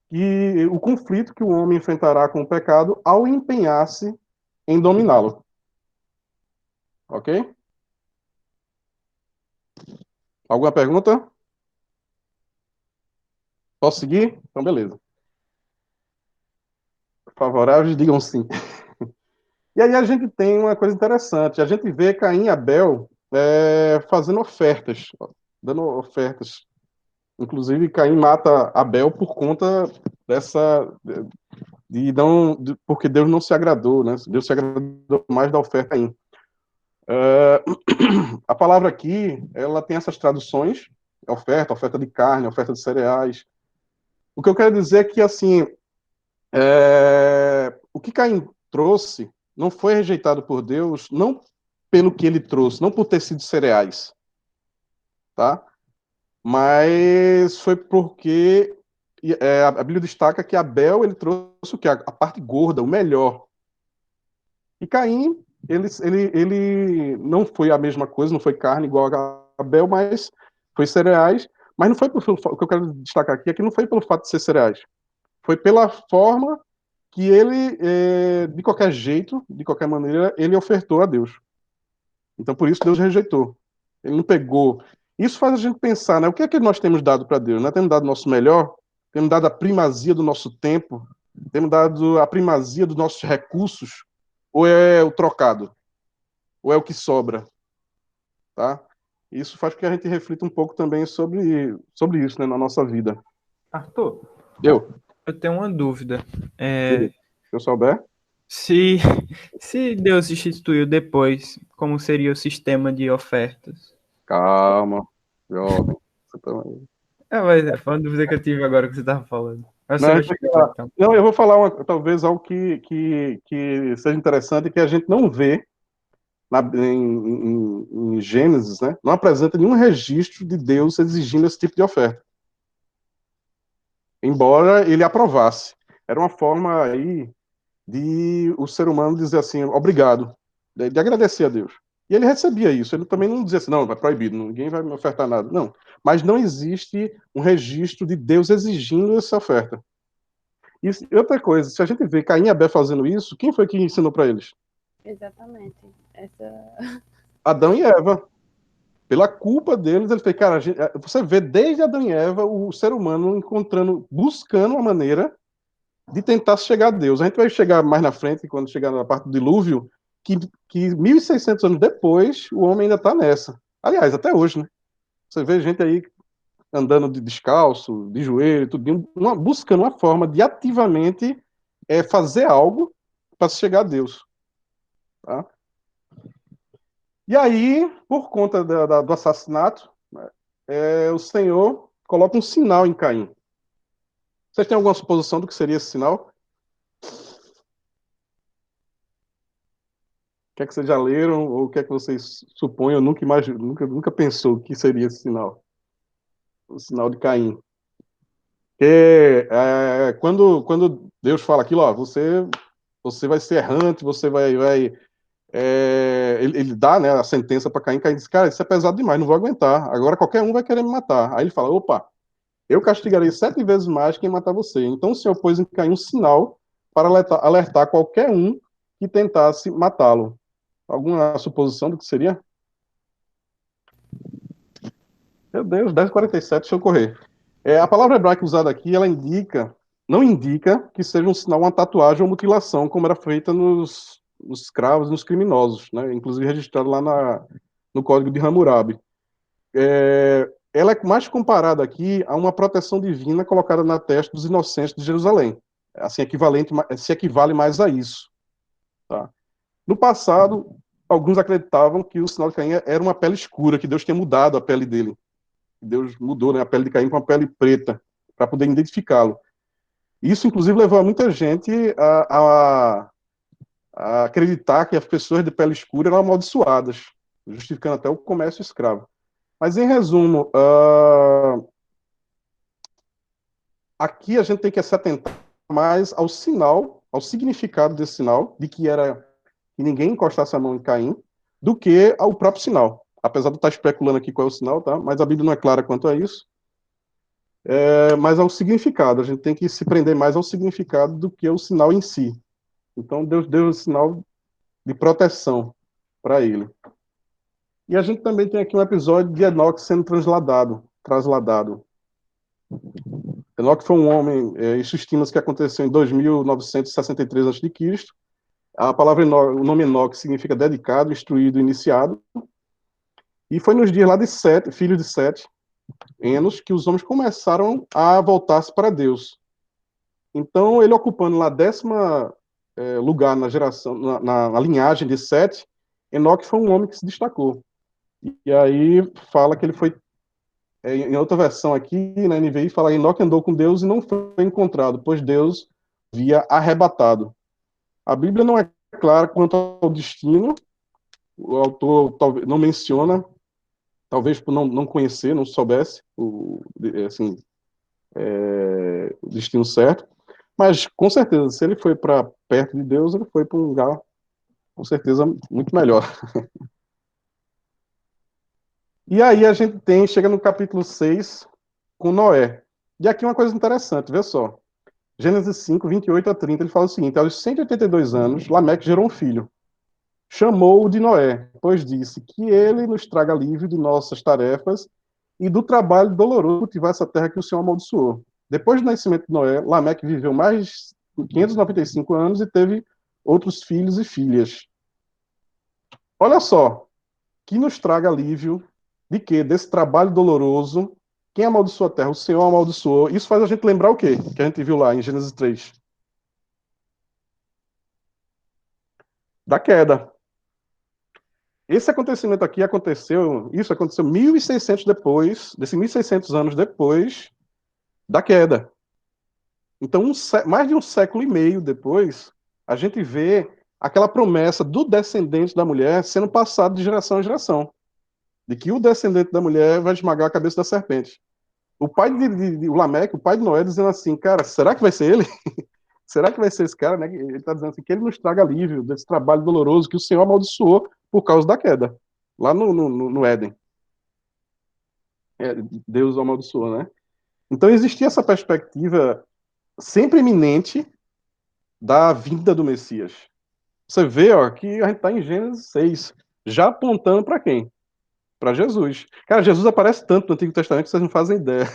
[SPEAKER 1] que o conflito que o homem enfrentará com o pecado ao empenhar-se em dominá-lo. Ok? Alguma pergunta? Posso seguir? Então, beleza. Favoráveis, digam sim. E aí a gente tem uma coisa interessante. A gente vê Caim e Abel fazendo ofertas, dando ofertas. Inclusive, Caim mata Abel por conta dessa porque Deus não se agradou, né? Deus se agradou mais da oferta a Caim. A palavra aqui, ela tem essas traduções: oferta de carne, oferta de cereais. O que eu quero dizer é que, assim, o que Caim trouxe não foi rejeitado por Deus, não pelo que ele trouxe, não por ter sido cereais, tá? Mas foi porque a Bíblia destaca que Abel, ele trouxe o que? A parte gorda, o melhor. E Caim, ele não foi a mesma coisa, não foi carne igual a Abel, mas foi cereais. Mas não foi o que eu quero destacar aqui é que não foi pelo fato de ser cereais. Foi pela forma que ele, de qualquer jeito, de qualquer maneira, ele ofertou a Deus. Então, por isso, Deus rejeitou. Ele não pegou. Isso faz a gente pensar, né? O que é que nós temos dado para Deus? Nós temos dado o nosso melhor? Temos dado a primazia do nosso tempo? Temos dado a primazia dos nossos recursos? Ou é o trocado? Ou é o que sobra? Tá? Isso faz com que a gente reflita um pouco também sobre isso, né, na nossa vida.
[SPEAKER 2] Arthur,
[SPEAKER 1] Eu
[SPEAKER 2] tenho uma dúvida.
[SPEAKER 1] Se eu souber?
[SPEAKER 2] Se Deus instituiu depois, como seria o sistema de ofertas?
[SPEAKER 1] Calma, jovem.
[SPEAKER 2] Mas foi uma dúvida que eu tive agora que você estava falando.
[SPEAKER 1] Não, eu vou falar talvez algo que seja interessante, que a gente não vê em Gênesis, né? Não apresenta nenhum registro de Deus exigindo esse tipo de oferta. Embora ele aprovasse. Era uma forma aí de o ser humano dizer assim, obrigado, de agradecer a Deus. E ele recebia isso. Ele também não dizia assim, não, é proibido, ninguém vai me ofertar nada. Não. Mas não existe um registro de Deus exigindo essa oferta. E outra coisa, se a gente vê Caim e Abel fazendo isso, quem foi que ensinou para eles?
[SPEAKER 8] Exatamente.
[SPEAKER 1] Adão e Eva. Pela culpa deles, ele fez, cara, você vê desde Adão e Eva o ser humano buscando uma maneira de tentar chegar a Deus. A gente vai chegar mais na frente, quando chegar na parte do dilúvio, que 1.600 anos depois, o homem ainda está nessa. Aliás, até hoje, né? Você vê gente aí andando de descalço, de joelho, tudo, buscando uma forma de ativamente fazer algo para chegar a Deus. Tá? E aí, por conta do assassinato, o Senhor coloca um sinal em Caim. Vocês têm alguma suposição do que seria esse sinal? O que é que vocês já leram, ou o que é que vocês supõem, ou nunca pensou que seria esse sinal? O sinal de Caim. Porque quando Deus fala aquilo, ó, você vai ser errante, você ele dá, né, a sentença para Caim diz, cara, isso é pesado demais, não vou aguentar, agora qualquer um vai querer me matar. Aí ele fala, opa, eu castigarei 7 vezes mais quem matar você. Então o Senhor pôs em Caim um sinal para alertar qualquer um que tentasse matá-lo. Alguma suposição do que seria? Meu Deus, 10h47, deixa eu correr. A palavra hebraica usada aqui, ela não indica que seja um sinal, uma tatuagem ou mutilação, como era feita nos escravos, nos criminosos, né? Inclusive registrado lá no Código de Hammurabi. Ela é mais comparada aqui a uma proteção divina colocada na testa dos inocentes de Jerusalém. Assim, se equivale mais a isso. Tá? No passado, alguns acreditavam que o sinal de Caim era uma pele escura, que Deus tinha mudado a pele dele. Deus mudou, né, a pele de Caim para uma pele preta, para poder identificá-lo. Isso, inclusive, levou muita gente a acreditar que as pessoas de pele escura eram amaldiçoadas, justificando até o comércio escravo. Mas, em resumo, aqui a gente tem que se atentar mais ao sinal, ao significado desse sinal, de que ninguém encostasse a mão em Caim, do que ao próprio sinal. apesar de estar especulando aqui qual é o sinal, tá? Mas a Bíblia não é clara quanto a isso. Mas ao significado, a gente tem que se prender mais ao significado do que ao sinal em si. Então, Deus deu um sinal de proteção para ele. E a gente também tem aqui um episódio de Enoque sendo trasladado. Enoque foi um homem, isso estima-se que aconteceu em 2963 a.C. A palavra Enoque, o nome Enoque significa dedicado, instruído, iniciado. E foi nos dias lá de Sete, filho de Sete, Enos, que os homens começaram a voltar-se para Deus. Então, ele ocupando lá 10º lugar na geração, na linhagem de Sete, Enoque foi um homem que se destacou. E aí fala que ele foi, em outra versão aqui, na NVI, fala que Enoque andou com Deus e não foi encontrado, pois Deus havia arrebatado. A Bíblia não é clara quanto ao destino, o autor talvez não menciona, talvez por não conhecer, não soubesse o destino certo, mas com certeza, se ele foi para perto de Deus, ele foi para um lugar, com certeza, muito melhor. E aí a gente chega no capítulo 6, com Noé. E aqui uma coisa interessante, vê só. Gênesis 5, 28 a 30, ele fala o seguinte: aos 182 anos, Lameque gerou um filho. Chamou-o de Noé, pois disse que ele nos traga alívio de nossas tarefas e do trabalho doloroso de cultivar essa terra que o Senhor amaldiçoou. Depois do nascimento de Noé, Lameque viveu mais de 595 anos e teve outros filhos e filhas. Olha só, que nos traga alívio de quê? Desse trabalho doloroso. Quem amaldiçoou a terra? O Senhor amaldiçoou. Isso faz a gente lembrar o quê? Que a gente viu lá em Gênesis 3. Da queda. Esse acontecimento aqui aconteceu 1.600 depois, desses 1.600 anos depois da queda. Então, mais de um século e meio depois, a gente vê aquela promessa do descendente da mulher sendo passada de geração em geração. De que o descendente da mulher vai esmagar a cabeça da serpente. O pai o Lameque, o pai de Noé, dizendo assim, cara, será que vai ser ele? Será que vai ser esse cara? Né? Ele está dizendo assim, que ele nos traga alívio desse trabalho doloroso que o Senhor amaldiçoou por causa da queda, lá no Éden. Deus o amaldiçoou, né? Então existia essa perspectiva sempre iminente da vinda do Messias. Você vê, ó, que a gente está em Gênesis 6, já apontando para quem? Para Jesus. Cara, Jesus aparece tanto no Antigo Testamento que vocês não fazem ideia.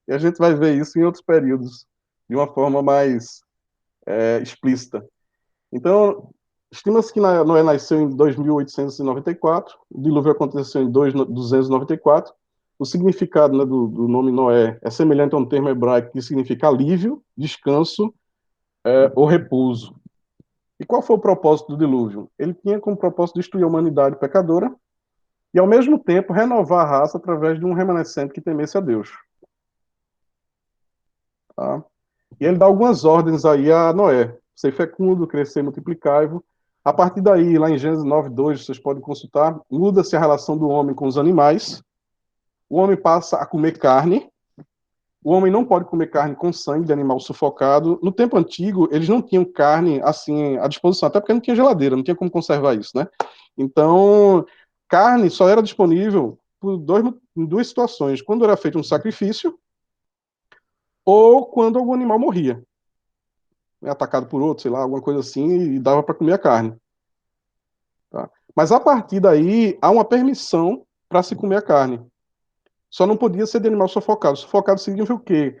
[SPEAKER 1] E a gente vai ver isso em outros períodos, de uma forma mais explícita. Então, estima-se que Noé nasceu em 2894, o dilúvio aconteceu em 294. O significado, né, do nome Noé é semelhante a um termo hebraico que significa alívio, descanso ou repouso. E qual foi o propósito do dilúvio? Ele tinha como propósito destruir a humanidade pecadora e, ao mesmo tempo, renovar a raça através de um remanescente que temesse a Deus. Tá? E ele dá algumas ordens aí a Noé. Ser fecundo, crescer, multiplicar-vos. A partir daí, lá em Gênesis 9:2, vocês podem consultar, muda-se a relação do homem com os animais. O homem passa a comer carne. O homem não pode comer carne com sangue de animal sufocado. No tempo antigo, eles não tinham carne assim à disposição, até porque não tinha geladeira, não tinha como conservar isso, né? Então, carne só era disponível em duas situações: quando era feito um sacrifício ou quando algum animal morria, atacado por outro, sei lá, alguma coisa assim, e dava para comer a carne. Tá? Mas a partir daí, há uma permissão para se comer a carne. Só não podia ser de animal sufocado. Sufocado significa o quê?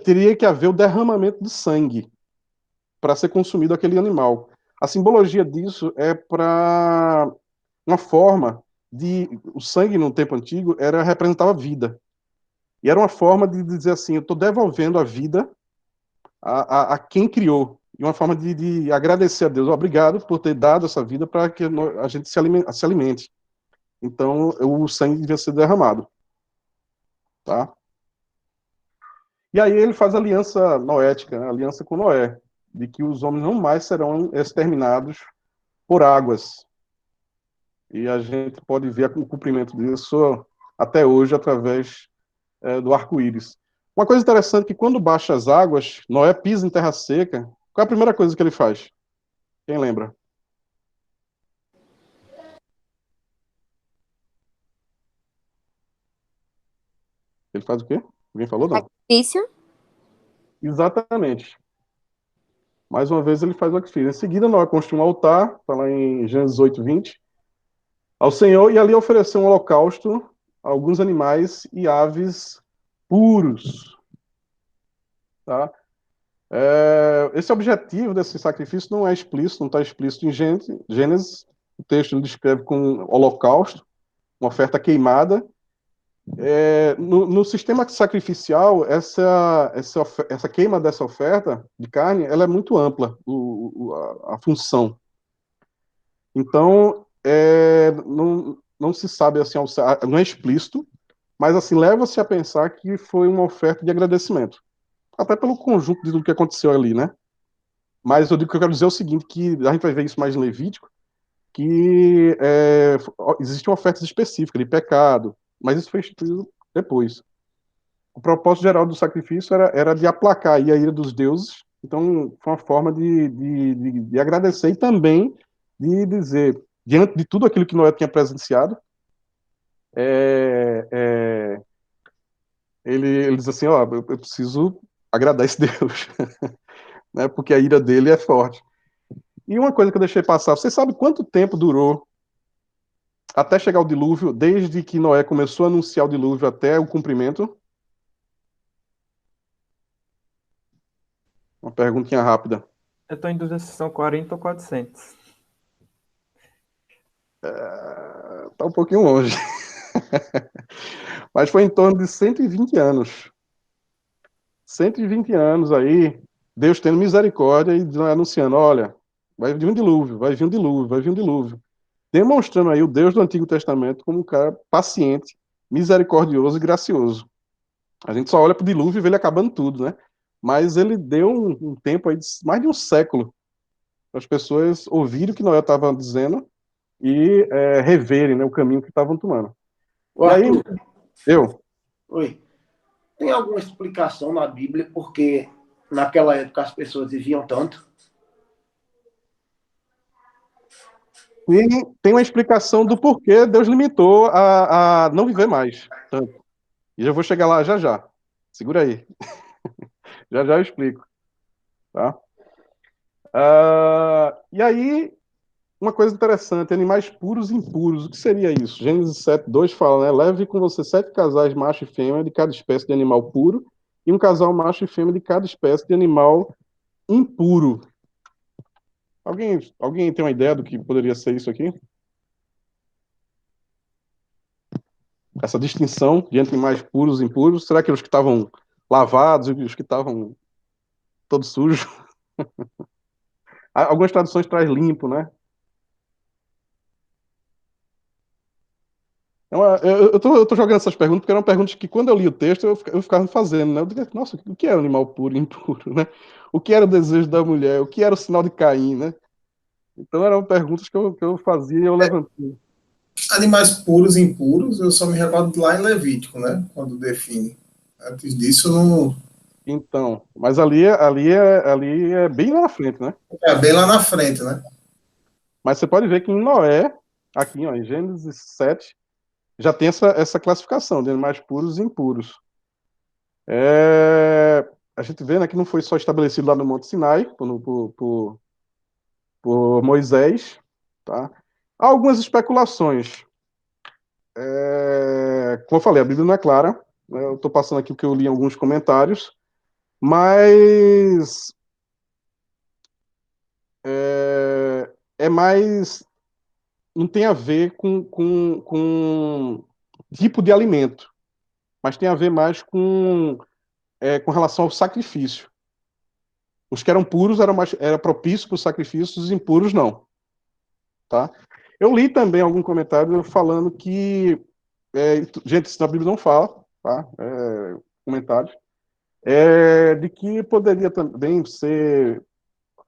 [SPEAKER 1] Teria que haver o derramamento de sangue para ser consumido aquele animal. A simbologia disso é para uma forma de... O sangue, no tempo antigo, representava vida. E era uma forma de dizer assim, eu estou devolvendo a vida a quem criou. E uma forma de agradecer a Deus. Obrigado por ter dado essa vida para que a gente se alimente. Então, o sangue devia ser derramado. Tá? E aí ele faz aliança noética, né? Aliança com Noé, de que os homens não mais serão exterminados por águas. E a gente pode ver o cumprimento disso até hoje através do arco-íris. Uma coisa interessante é que quando baixa as águas, Noé pisa em terra seca. Qual é a primeira coisa que ele faz? Quem lembra? Ele faz o quê? Alguém falou, não?
[SPEAKER 7] Sacrifício.
[SPEAKER 1] Exatamente. Mais uma vez ele faz o sacrifício. Em seguida, Noé construiu um altar, está lá em Gênesis 8:20, ao Senhor, e ali ofereceu um holocausto a alguns animais e aves puros. Tá? Esse objetivo desse sacrifício não é explícito, não está explícito em Gênesis. O texto ele descreve com holocausto, uma oferta queimada. No sistema sacrificial, essa queima dessa oferta de carne, ela é muito ampla, a função. Então, não se sabe assim, não é explícito, mas assim leva-se a pensar que foi uma oferta de agradecimento, até pelo conjunto de tudo que aconteceu ali, né? Mas eu quero dizer é o seguinte, que a gente vai ver isso mais em Levítico, que existem ofertas específicas de pecado, mas isso foi instituído depois. O propósito geral do sacrifício era de aplacar aí a ira dos deuses, então foi uma forma de agradecer e também de dizer, diante de tudo aquilo que Noé tinha presenciado, ele diz assim, eu preciso agradar esse Deus, né, porque a ira dele é forte. E uma coisa que eu deixei passar, você sabe quanto tempo durou até chegar o dilúvio, desde que Noé começou a anunciar o dilúvio até o cumprimento? Uma perguntinha rápida.
[SPEAKER 2] Eu estou em dúvida se são 40 ou 400.
[SPEAKER 1] Tá um pouquinho longe. Mas foi em torno de 120 anos. 120 anos aí, Deus tendo misericórdia e anunciando, olha, vai vir um dilúvio, vai vir um dilúvio, vai vir um dilúvio. Demonstrando aí o Deus do Antigo Testamento como um cara paciente, misericordioso e gracioso. A gente só olha para o dilúvio e vê ele acabando tudo, né? Mas ele deu um tempo aí de mais de um século para as pessoas ouvirem o que Noé estava dizendo e reverem, né, o caminho que estavam tomando.
[SPEAKER 4] Ô,
[SPEAKER 1] e aí,
[SPEAKER 4] Arthur, Oi. Tem alguma explicação na Bíblia porque naquela época as pessoas viviam tanto?
[SPEAKER 1] E tem uma explicação do porquê Deus limitou a não viver mais tanto. E já vou chegar lá já já. Segura aí. já eu explico. Tá? E aí, uma coisa interessante, animais puros e impuros. O que seria isso? Gênesis 7:2 fala, né? Leve com você 7 casais macho e fêmea de cada espécie de animal puro e um casal macho e fêmea de cada espécie de animal impuro. Alguém tem uma ideia do que poderia ser isso aqui? Essa distinção de animais puros e impuros? Será que os que estavam lavados e os que estavam todos sujos? Algumas traduções traz limpo, né? Eu tô jogando essas perguntas porque eram perguntas que, quando eu li o texto, eu ficava fazendo, né? Eu digo, nossa, o que era animal puro e impuro, né? O que era o desejo da mulher? O que era o sinal de Caim, né? Então eram perguntas que eu fazia e eu levantei.
[SPEAKER 6] Animais puros e impuros, eu só me recordo lá em Levítico, né? Quando define. Antes disso, não...
[SPEAKER 1] Então, mas ali é bem lá na frente, né?
[SPEAKER 6] É bem lá na frente, né?
[SPEAKER 1] Mas você pode ver que em Noé, aqui, ó, em Gênesis 7, já tem essa classificação de animais puros e impuros. A gente vê, né, que não foi só estabelecido lá no Monte Sinai, por Moisés, tá? Há algumas especulações. Como eu falei, a Bíblia não é clara, né? Eu estou passando aqui o que eu li em alguns comentários, mas mais... não tem a ver com tipo de alimento, mas tem a ver mais com relação ao sacrifício. Os que eram puros era propício para os sacrifícios, os impuros não. Tá? Eu li também algum comentário falando que, gente, isso na Bíblia não fala, tá? Comentários, de que poderia também ser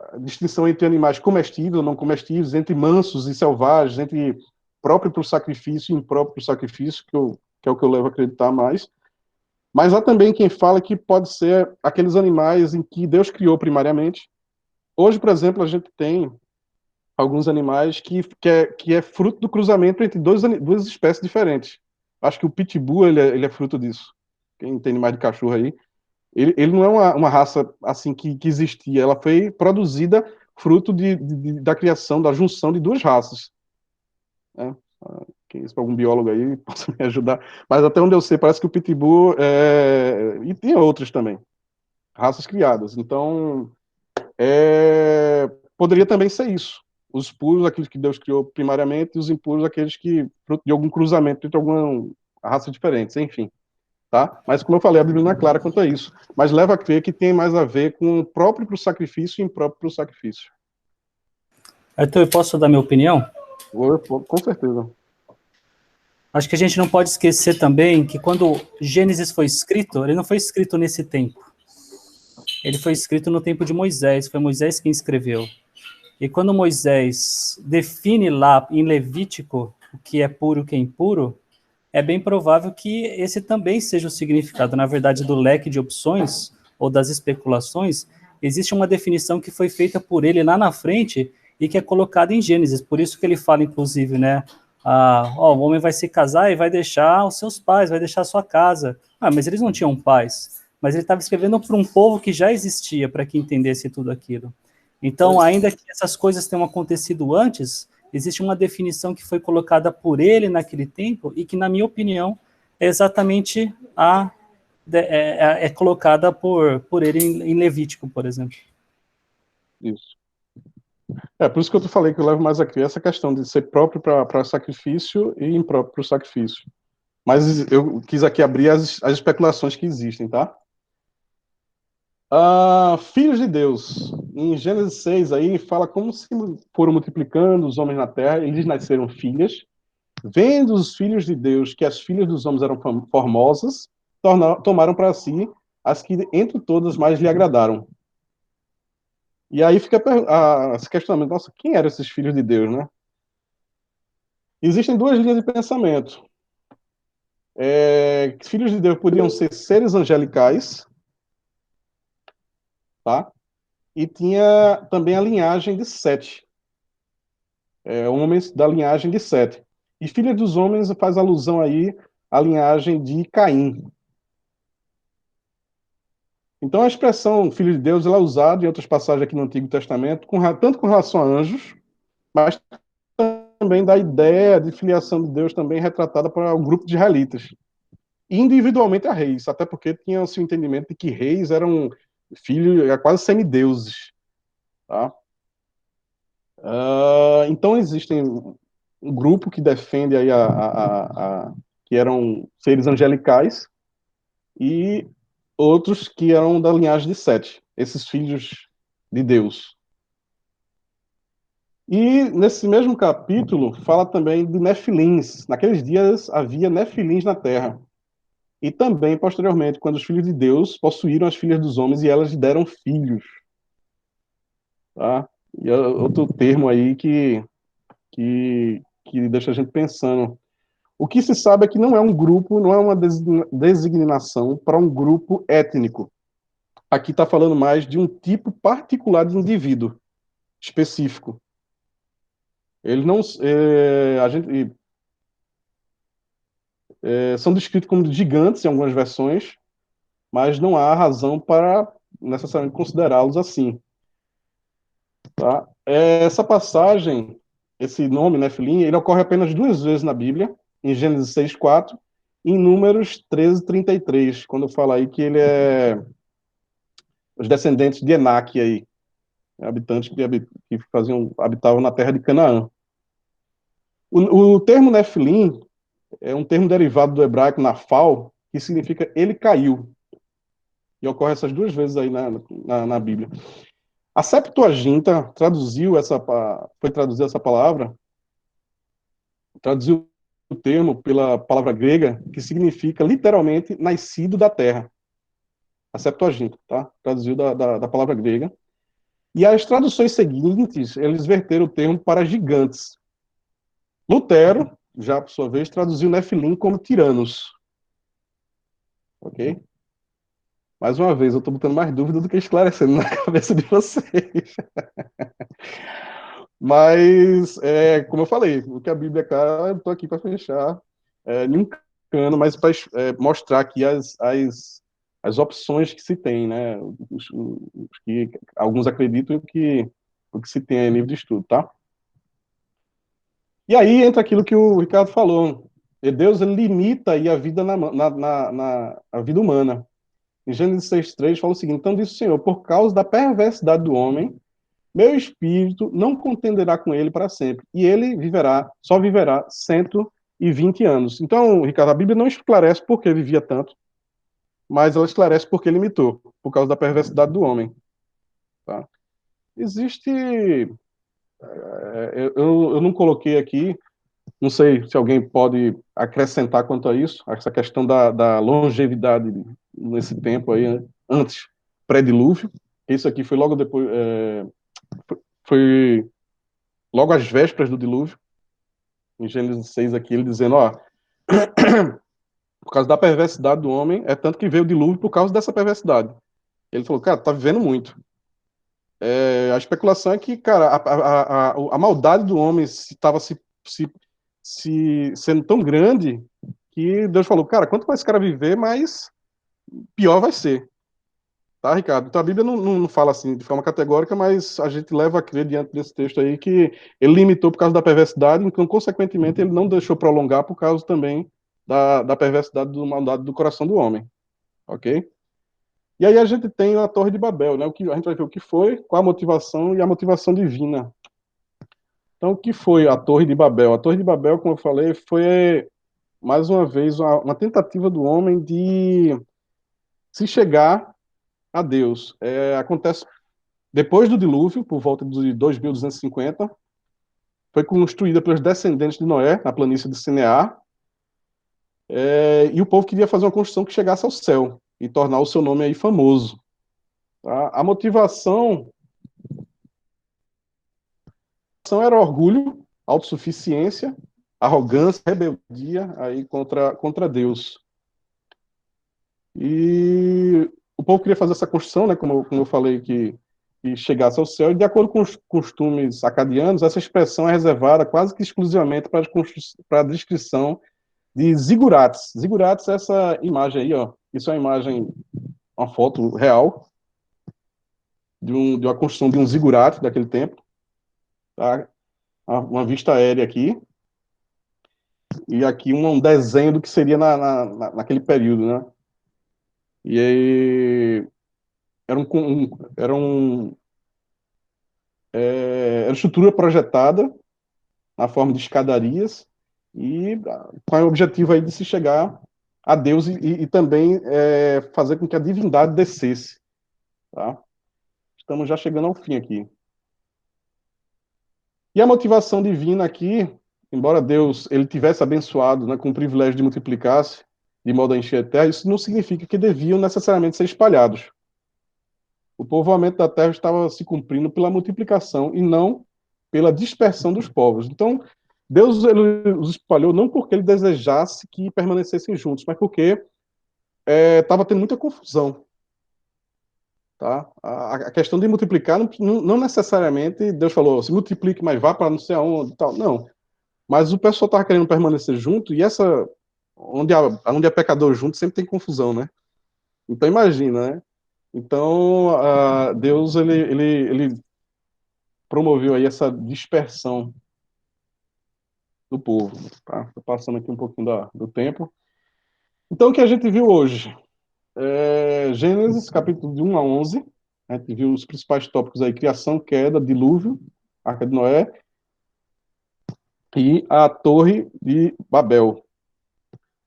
[SPEAKER 1] a distinção entre animais comestíveis ou não comestíveis, entre mansos e selvagens, entre próprio para o sacrifício e impróprio para o sacrifício, que é o que eu levo a acreditar mais. Mas há também quem fala que pode ser aqueles animais em que Deus criou primariamente. Hoje, por exemplo, a gente tem alguns animais que é fruto do cruzamento entre duas espécies diferentes. Acho que o pitbull ele é fruto disso. quem entende mais de cachorro aí, ele não é uma raça assim que existia, ela foi produzida fruto da criação, da junção de duas raças. Né? Quem é algum biólogo aí possa me ajudar. Mas até onde eu sei, parece que o Pitbull e tem outras também, raças criadas. Então, poderia também ser isso. Os puros, aqueles que Deus criou primariamente, e os impuros, aqueles que, fruto de algum cruzamento entre alguma raça diferente, enfim. Tá? Mas, como eu falei, a Bíblia não é clara quanto a isso. Mas leva a crer que tem mais a ver com o próprio pro sacrifício e impróprio pro sacrifício.
[SPEAKER 11] Arthur, eu posso dar minha opinião?
[SPEAKER 1] Com certeza.
[SPEAKER 11] Acho que a gente não pode esquecer também que quando Gênesis foi escrito, ele não foi escrito nesse tempo. Ele foi escrito no tempo de Moisés, foi Moisés quem escreveu. E quando Moisés define lá em Levítico o que é puro e o que é impuro, é bem provável que esse também seja o significado. Na verdade, do leque de opções ou das especulações, existe uma definição que foi feita por ele lá na frente e que é colocada em Gênesis. Por isso que ele fala, inclusive, né? O homem vai se casar e vai deixar os seus pais, vai deixar a sua casa. Mas eles não tinham pais. Mas ele estava escrevendo para um povo que já existia, para que entendesse tudo aquilo. Então, ainda que essas coisas tenham acontecido antes, existe uma definição que foi colocada por ele naquele tempo e que, na minha opinião, é exatamente colocada por ele em Levítico, por exemplo.
[SPEAKER 1] Isso. Por isso que eu falei que eu levo mais aqui essa questão de ser próprio para sacrifício e impróprio para o sacrifício. Mas eu quis aqui abrir as especulações que existem, tá? Filhos de Deus. Em Gênesis 6 aí fala como se foram multiplicando os homens na terra, eles nasceram filhas. Vendo os filhos de Deus que as filhas dos homens eram formosas, tomaram para si as que entre todas mais lhe agradaram. E aí fica esse questionamento, nossa, quem eram esses filhos de Deus, né? Existem duas linhas de pensamento. Filhos de Deus podiam ser seres angelicais, tá? E tinha também a linhagem de Sete. Homens da linhagem de Sete. E filha dos homens faz alusão aí à linhagem de Caim. Então a expressão filho de Deus ela é usada em outras passagens aqui no Antigo Testamento, tanto com relação a anjos, mas também da ideia de filiação de Deus também retratada para um grupo de israelitas. E individualmente a reis, até porque tinha-se o entendimento de que reis eram filhos, quase semideuses. Tá? Então existem um grupo que defende aí que eram seres angelicais e outros que eram da linhagem de Sete, esses filhos de Deus. E nesse mesmo capítulo fala também de nefilins. Naqueles dias havia nefilins na terra. E também, posteriormente, quando os filhos de Deus possuíram as filhas dos homens e elas lhe deram filhos. Tá? E outro termo aí que deixa a gente pensando. O que se sabe é que não é um grupo, não é uma designação para um grupo étnico. Aqui está falando mais de um tipo particular de indivíduo específico. Eles não, são descritos como gigantes em algumas versões, mas não há razão para necessariamente considerá-los assim. Tá? Essa passagem, esse nome, Nefilim, ele ocorre apenas 2 vezes na Bíblia, em Gênesis 6:4, e em Números 13:33, quando fala aí que ele é os descendentes de Enaque aí, habitantes que habitavam na terra de Canaã. O termo Nefilim é um termo derivado do hebraico nafal, que significa ele caiu. E ocorre essas 2 vezes aí na Bíblia. A Septuaginta foi traduzir essa palavra, traduziu o termo pela palavra grega, que significa literalmente nascido da terra. A Septuaginta, tá? Traduziu da palavra grega. E as traduções seguintes, eles verteram o termo para gigantes. Lutero, já por sua vez, traduziu Nefilim como tiranos. Ok? Mais uma vez, eu estou botando mais dúvida do que esclarecendo na cabeça de vocês. Mas, como eu falei, o que a Bíblia é clara, eu estou aqui para fechar. Nenhum simplificando, mas para mostrar aqui as opções que se tem, né? Que alguns acreditam que o que se tem é nível de estudo, tá? E aí entra aquilo que o Ricardo falou. Deus ele limita aí a vida a vida humana. Em Gênesis 6:3 fala o seguinte: então disse o Senhor, por causa da perversidade do homem, meu espírito não contenderá com ele para sempre, e ele só viverá 120 anos. Então, Ricardo, a Bíblia não esclarece por que vivia tanto, mas ela esclarece por que limitou, por causa da perversidade do homem. Tá? Existe... eu não coloquei aqui, não sei se alguém pode acrescentar quanto a isso, essa questão da longevidade nesse tempo aí, né? Antes, pré-dilúvio. Isso aqui foi logo depois... foi logo às vésperas do dilúvio, em Gênesis 6 aqui, ele dizendo, ó, por causa da perversidade do homem, é tanto que veio o dilúvio por causa dessa perversidade. Ele falou, cara, tá vivendo muito. A especulação é que, cara, a maldade do homem estava sendo tão grande que Deus falou, cara, quanto mais esse cara viver, mais pior vai ser. Tá, Ricardo? Então a Bíblia não fala assim de forma categórica, mas a gente leva a crer diante desse texto aí que ele limitou por causa da perversidade, então, consequentemente, ele não deixou prolongar por causa também da perversidade, da maldade do coração do homem. Ok? E aí a gente tem a Torre de Babel, né? A gente vai ver o que foi, qual a motivação e a motivação divina. Então, o que foi a Torre de Babel? A Torre de Babel, como eu falei, foi, mais uma vez, uma tentativa do homem de se chegar a Deus. Acontece depois do dilúvio, por volta de 2250, foi construída pelos descendentes de Noé, na planície de Sinear, e o povo queria fazer uma construção que chegasse ao céu e tornar o seu nome aí famoso. Tá? A motivação era orgulho, autossuficiência, arrogância, rebeldia aí contra Deus. E o povo queria fazer essa construção, né, como eu falei, que chegasse ao céu, e de acordo com os costumes acadianos, essa expressão é reservada quase que exclusivamente para a descrição de zigurates. Zigurates é essa imagem aí, ó. Isso é uma imagem, uma foto real de uma construção de um zigurate daquele tempo. Tá? Uma vista aérea aqui. E aqui um desenho do que seria naquele período, né? E aí era uma estrutura projetada na forma de escadarias e com o objetivo aí de se chegar a Deus e também fazer com que a divindade descesse. Tá? Estamos já chegando ao fim aqui. E a motivação divina aqui, embora Deus ele tivesse abençoado, né, com o privilégio de multiplicar-se de modo a encher a terra, isso não significa que deviam necessariamente ser espalhados. O povoamento da terra estava se cumprindo pela multiplicação e não pela dispersão dos povos. Então, Deus ele os espalhou não porque ele desejasse que permanecessem juntos, mas porque estava tendo muita confusão. Tá? A questão de multiplicar, não necessariamente Deus falou, se multiplique, mas vá para não sei aonde, tal. Não. Mas o pessoal estava querendo permanecer junto, e onde é pecador junto, sempre tem confusão, né? Então, imagina, né? Então, Deus, ele promoveu aí essa dispersão do povo. Tá? Tô passando aqui um pouquinho do tempo. Então, o que a gente viu hoje? Gênesis, capítulo de 1 a 11. A gente viu os principais tópicos aí, criação, queda, dilúvio, Arca de Noé, e a Torre de Babel.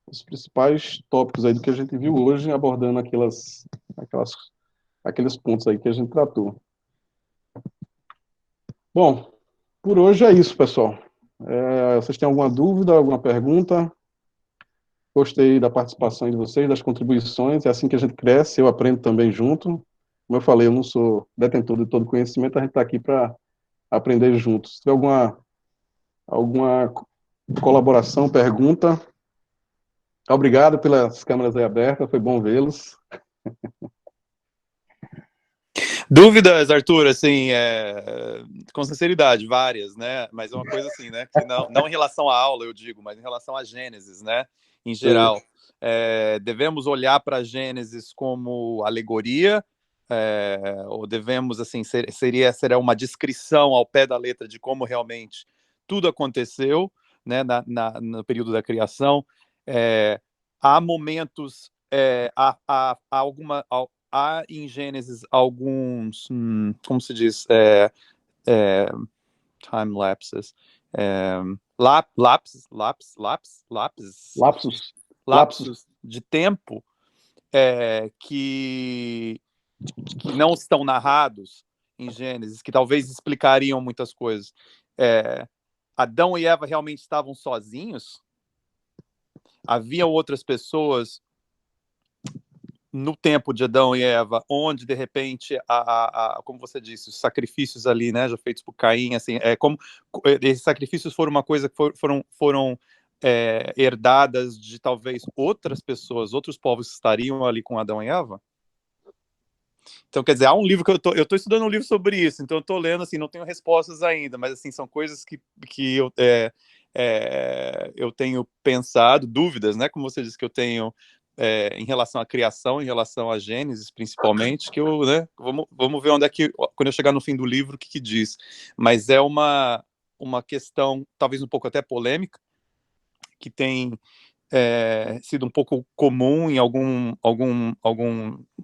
[SPEAKER 1] Os principais tópicos aí do que a gente viu hoje, abordando aqueles pontos aí que a gente tratou. Bom, por hoje é isso, pessoal. Vocês têm alguma dúvida, alguma pergunta? Gostei da participação de vocês, das contribuições. É assim que a gente cresce, eu aprendo também junto. Como eu falei, eu não sou detentor de todo conhecimento, a gente está aqui para aprender juntos. Se tem alguma colaboração, pergunta? Obrigado pelas câmeras aí abertas, foi bom vê-los.
[SPEAKER 5] Dúvidas, Arthur, assim, com sinceridade, várias, né? Mas é uma coisa assim, né? Que não em relação à aula, eu digo, mas em relação a Gênesis, né? em geral. Devemos olhar para Gênesis como alegoria, ou devemos, assim, seria uma descrição ao pé da letra de como realmente tudo aconteceu, né, no período da criação. Há momentos, há em Gênesis alguns, como se diz, time lapses, lapsos de tempo que não estão narrados em Gênesis, que talvez explicariam muitas coisas. Adão e Eva realmente estavam sozinhos? Havia outras pessoas no tempo de Adão e Eva, onde, de repente, como você disse, os sacrifícios ali, né, já feitos por Caim, assim, como esses sacrifícios foram uma coisa que foram herdadas de talvez outras pessoas, outros povos que estariam ali com Adão e Eva? Então, quer dizer, há um livro que eu estou estudando um livro sobre isso, então eu estou lendo, assim, não tenho respostas ainda, mas, assim, são coisas que eu tenho pensado, dúvidas, né, como você disse, que eu tenho em relação à criação, em relação a Gênesis, principalmente, que vamos ver onde é que, quando eu chegar no fim do livro, o que diz. Mas é uma questão, talvez um pouco até polêmica, que tem sido um pouco comum em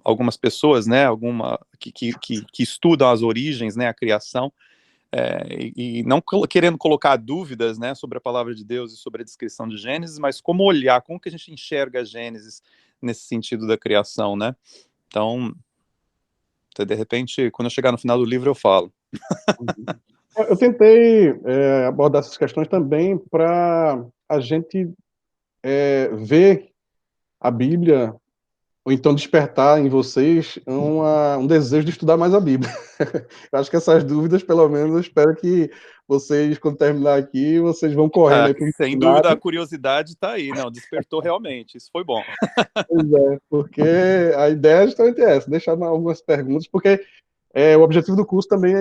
[SPEAKER 5] algumas pessoas, né, que estudam as origens, né, a criação, e não querendo colocar dúvidas, né, sobre a palavra de Deus e sobre a descrição de Gênesis, mas como que a gente enxerga Gênesis nesse sentido da criação, né? Então, de repente, quando eu chegar no final do livro, eu falo.
[SPEAKER 1] Eu tentei abordar essas questões também para a gente ver a Bíblia, ou então despertar em vocês um desejo de estudar mais a Bíblia. Eu acho que essas dúvidas, pelo menos, eu espero que vocês, quando terminar aqui, vocês vão correndo aí pro
[SPEAKER 5] sem dúvida, a curiosidade está aí, não, despertou realmente, isso foi bom.
[SPEAKER 1] Pois porque a ideia é justamente essa, deixar algumas perguntas, porque o objetivo do curso também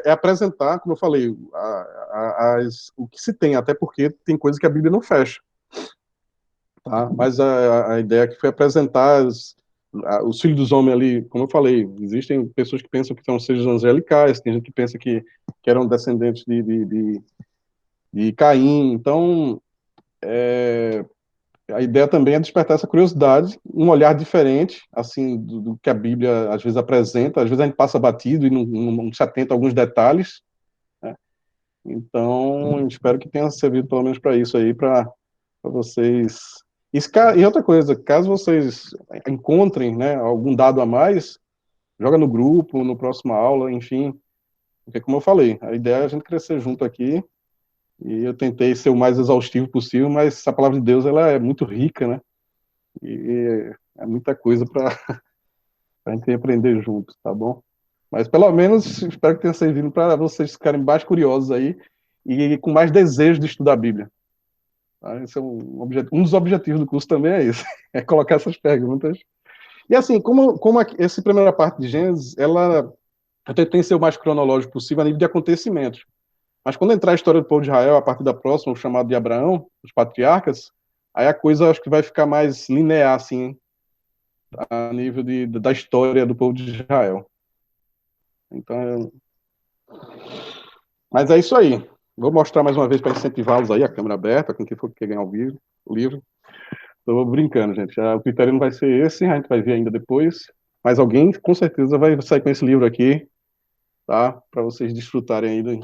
[SPEAKER 1] é apresentar, como eu falei, o que se tem, até porque tem coisas que a Bíblia não fecha. Tá? Mas a ideia que foi apresentar os filhos dos homens ali, como eu falei, existem pessoas que pensam que são seres angelicais, tem gente que pensa que eram descendentes de Caim, então a ideia também é despertar essa curiosidade, um olhar diferente, assim, do que a Bíblia às vezes apresenta, às vezes a gente passa batido e não se atenta a alguns detalhes, né? Então, espero que tenha servido pelo menos para isso aí, para vocês. E outra coisa, caso vocês encontrem, né, algum dado a mais, joga no grupo, no próxima aula, enfim, porque como eu falei, a ideia é a gente crescer junto aqui, e eu tentei ser o mais exaustivo possível, mas a palavra de Deus, ela é muito rica, né, e é muita coisa para a gente aprender junto, tá bom? Mas pelo menos espero que tenha servido para vocês ficarem mais curiosos aí, e com mais desejo de estudar a Bíblia. Esse é um dos objetivos do curso também é isso, é colocar essas perguntas. E assim, como essa primeira parte de Gênesis, eu tentei ser o mais cronológico possível a nível de acontecimentos. Mas quando entrar a história do povo de Israel, a partir da próxima, o chamado de Abraão, os patriarcas, aí a coisa acho que vai ficar mais linear, assim, a nível da história do povo de Israel. Então, mas é isso aí. Vou mostrar mais uma vez para incentivá-los aí, a câmera aberta, com quem for que quer ganhar o livro. Estou brincando, gente. O critério não vai ser esse, a gente vai ver ainda depois. Mas alguém, com certeza, vai sair com esse livro aqui, tá? Para vocês desfrutarem aí de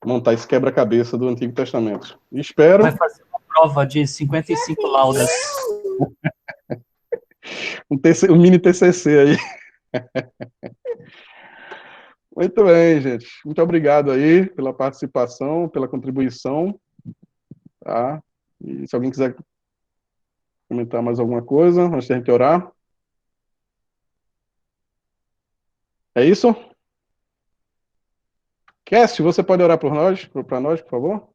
[SPEAKER 1] montar esse quebra-cabeça do Antigo Testamento. E espero...
[SPEAKER 11] Vai fazer uma prova de 55 laudas.
[SPEAKER 1] um mini TCC aí. Muito bem, gente. Muito obrigado aí pela participação, pela contribuição. Tá? E se alguém quiser comentar mais alguma coisa, antes de a gente orar. É isso? Cássio, você pode orar para nós, por favor?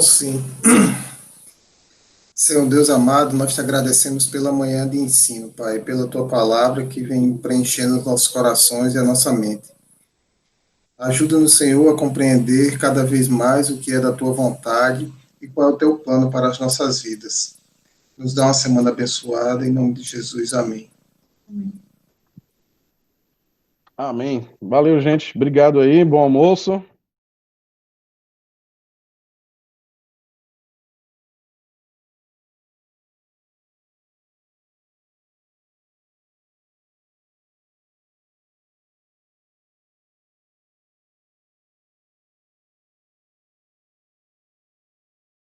[SPEAKER 6] Sim. Senhor Deus amado, nós te agradecemos pela manhã de ensino, Pai, pela tua palavra que vem preenchendo os nossos corações e a nossa mente. Ajuda-nos, Senhor, a compreender cada vez mais o que é da tua vontade e qual é o teu plano para as nossas vidas. Nos dá uma semana abençoada, em nome de Jesus, amém.
[SPEAKER 1] Amém. Valeu, gente. Obrigado aí, bom almoço.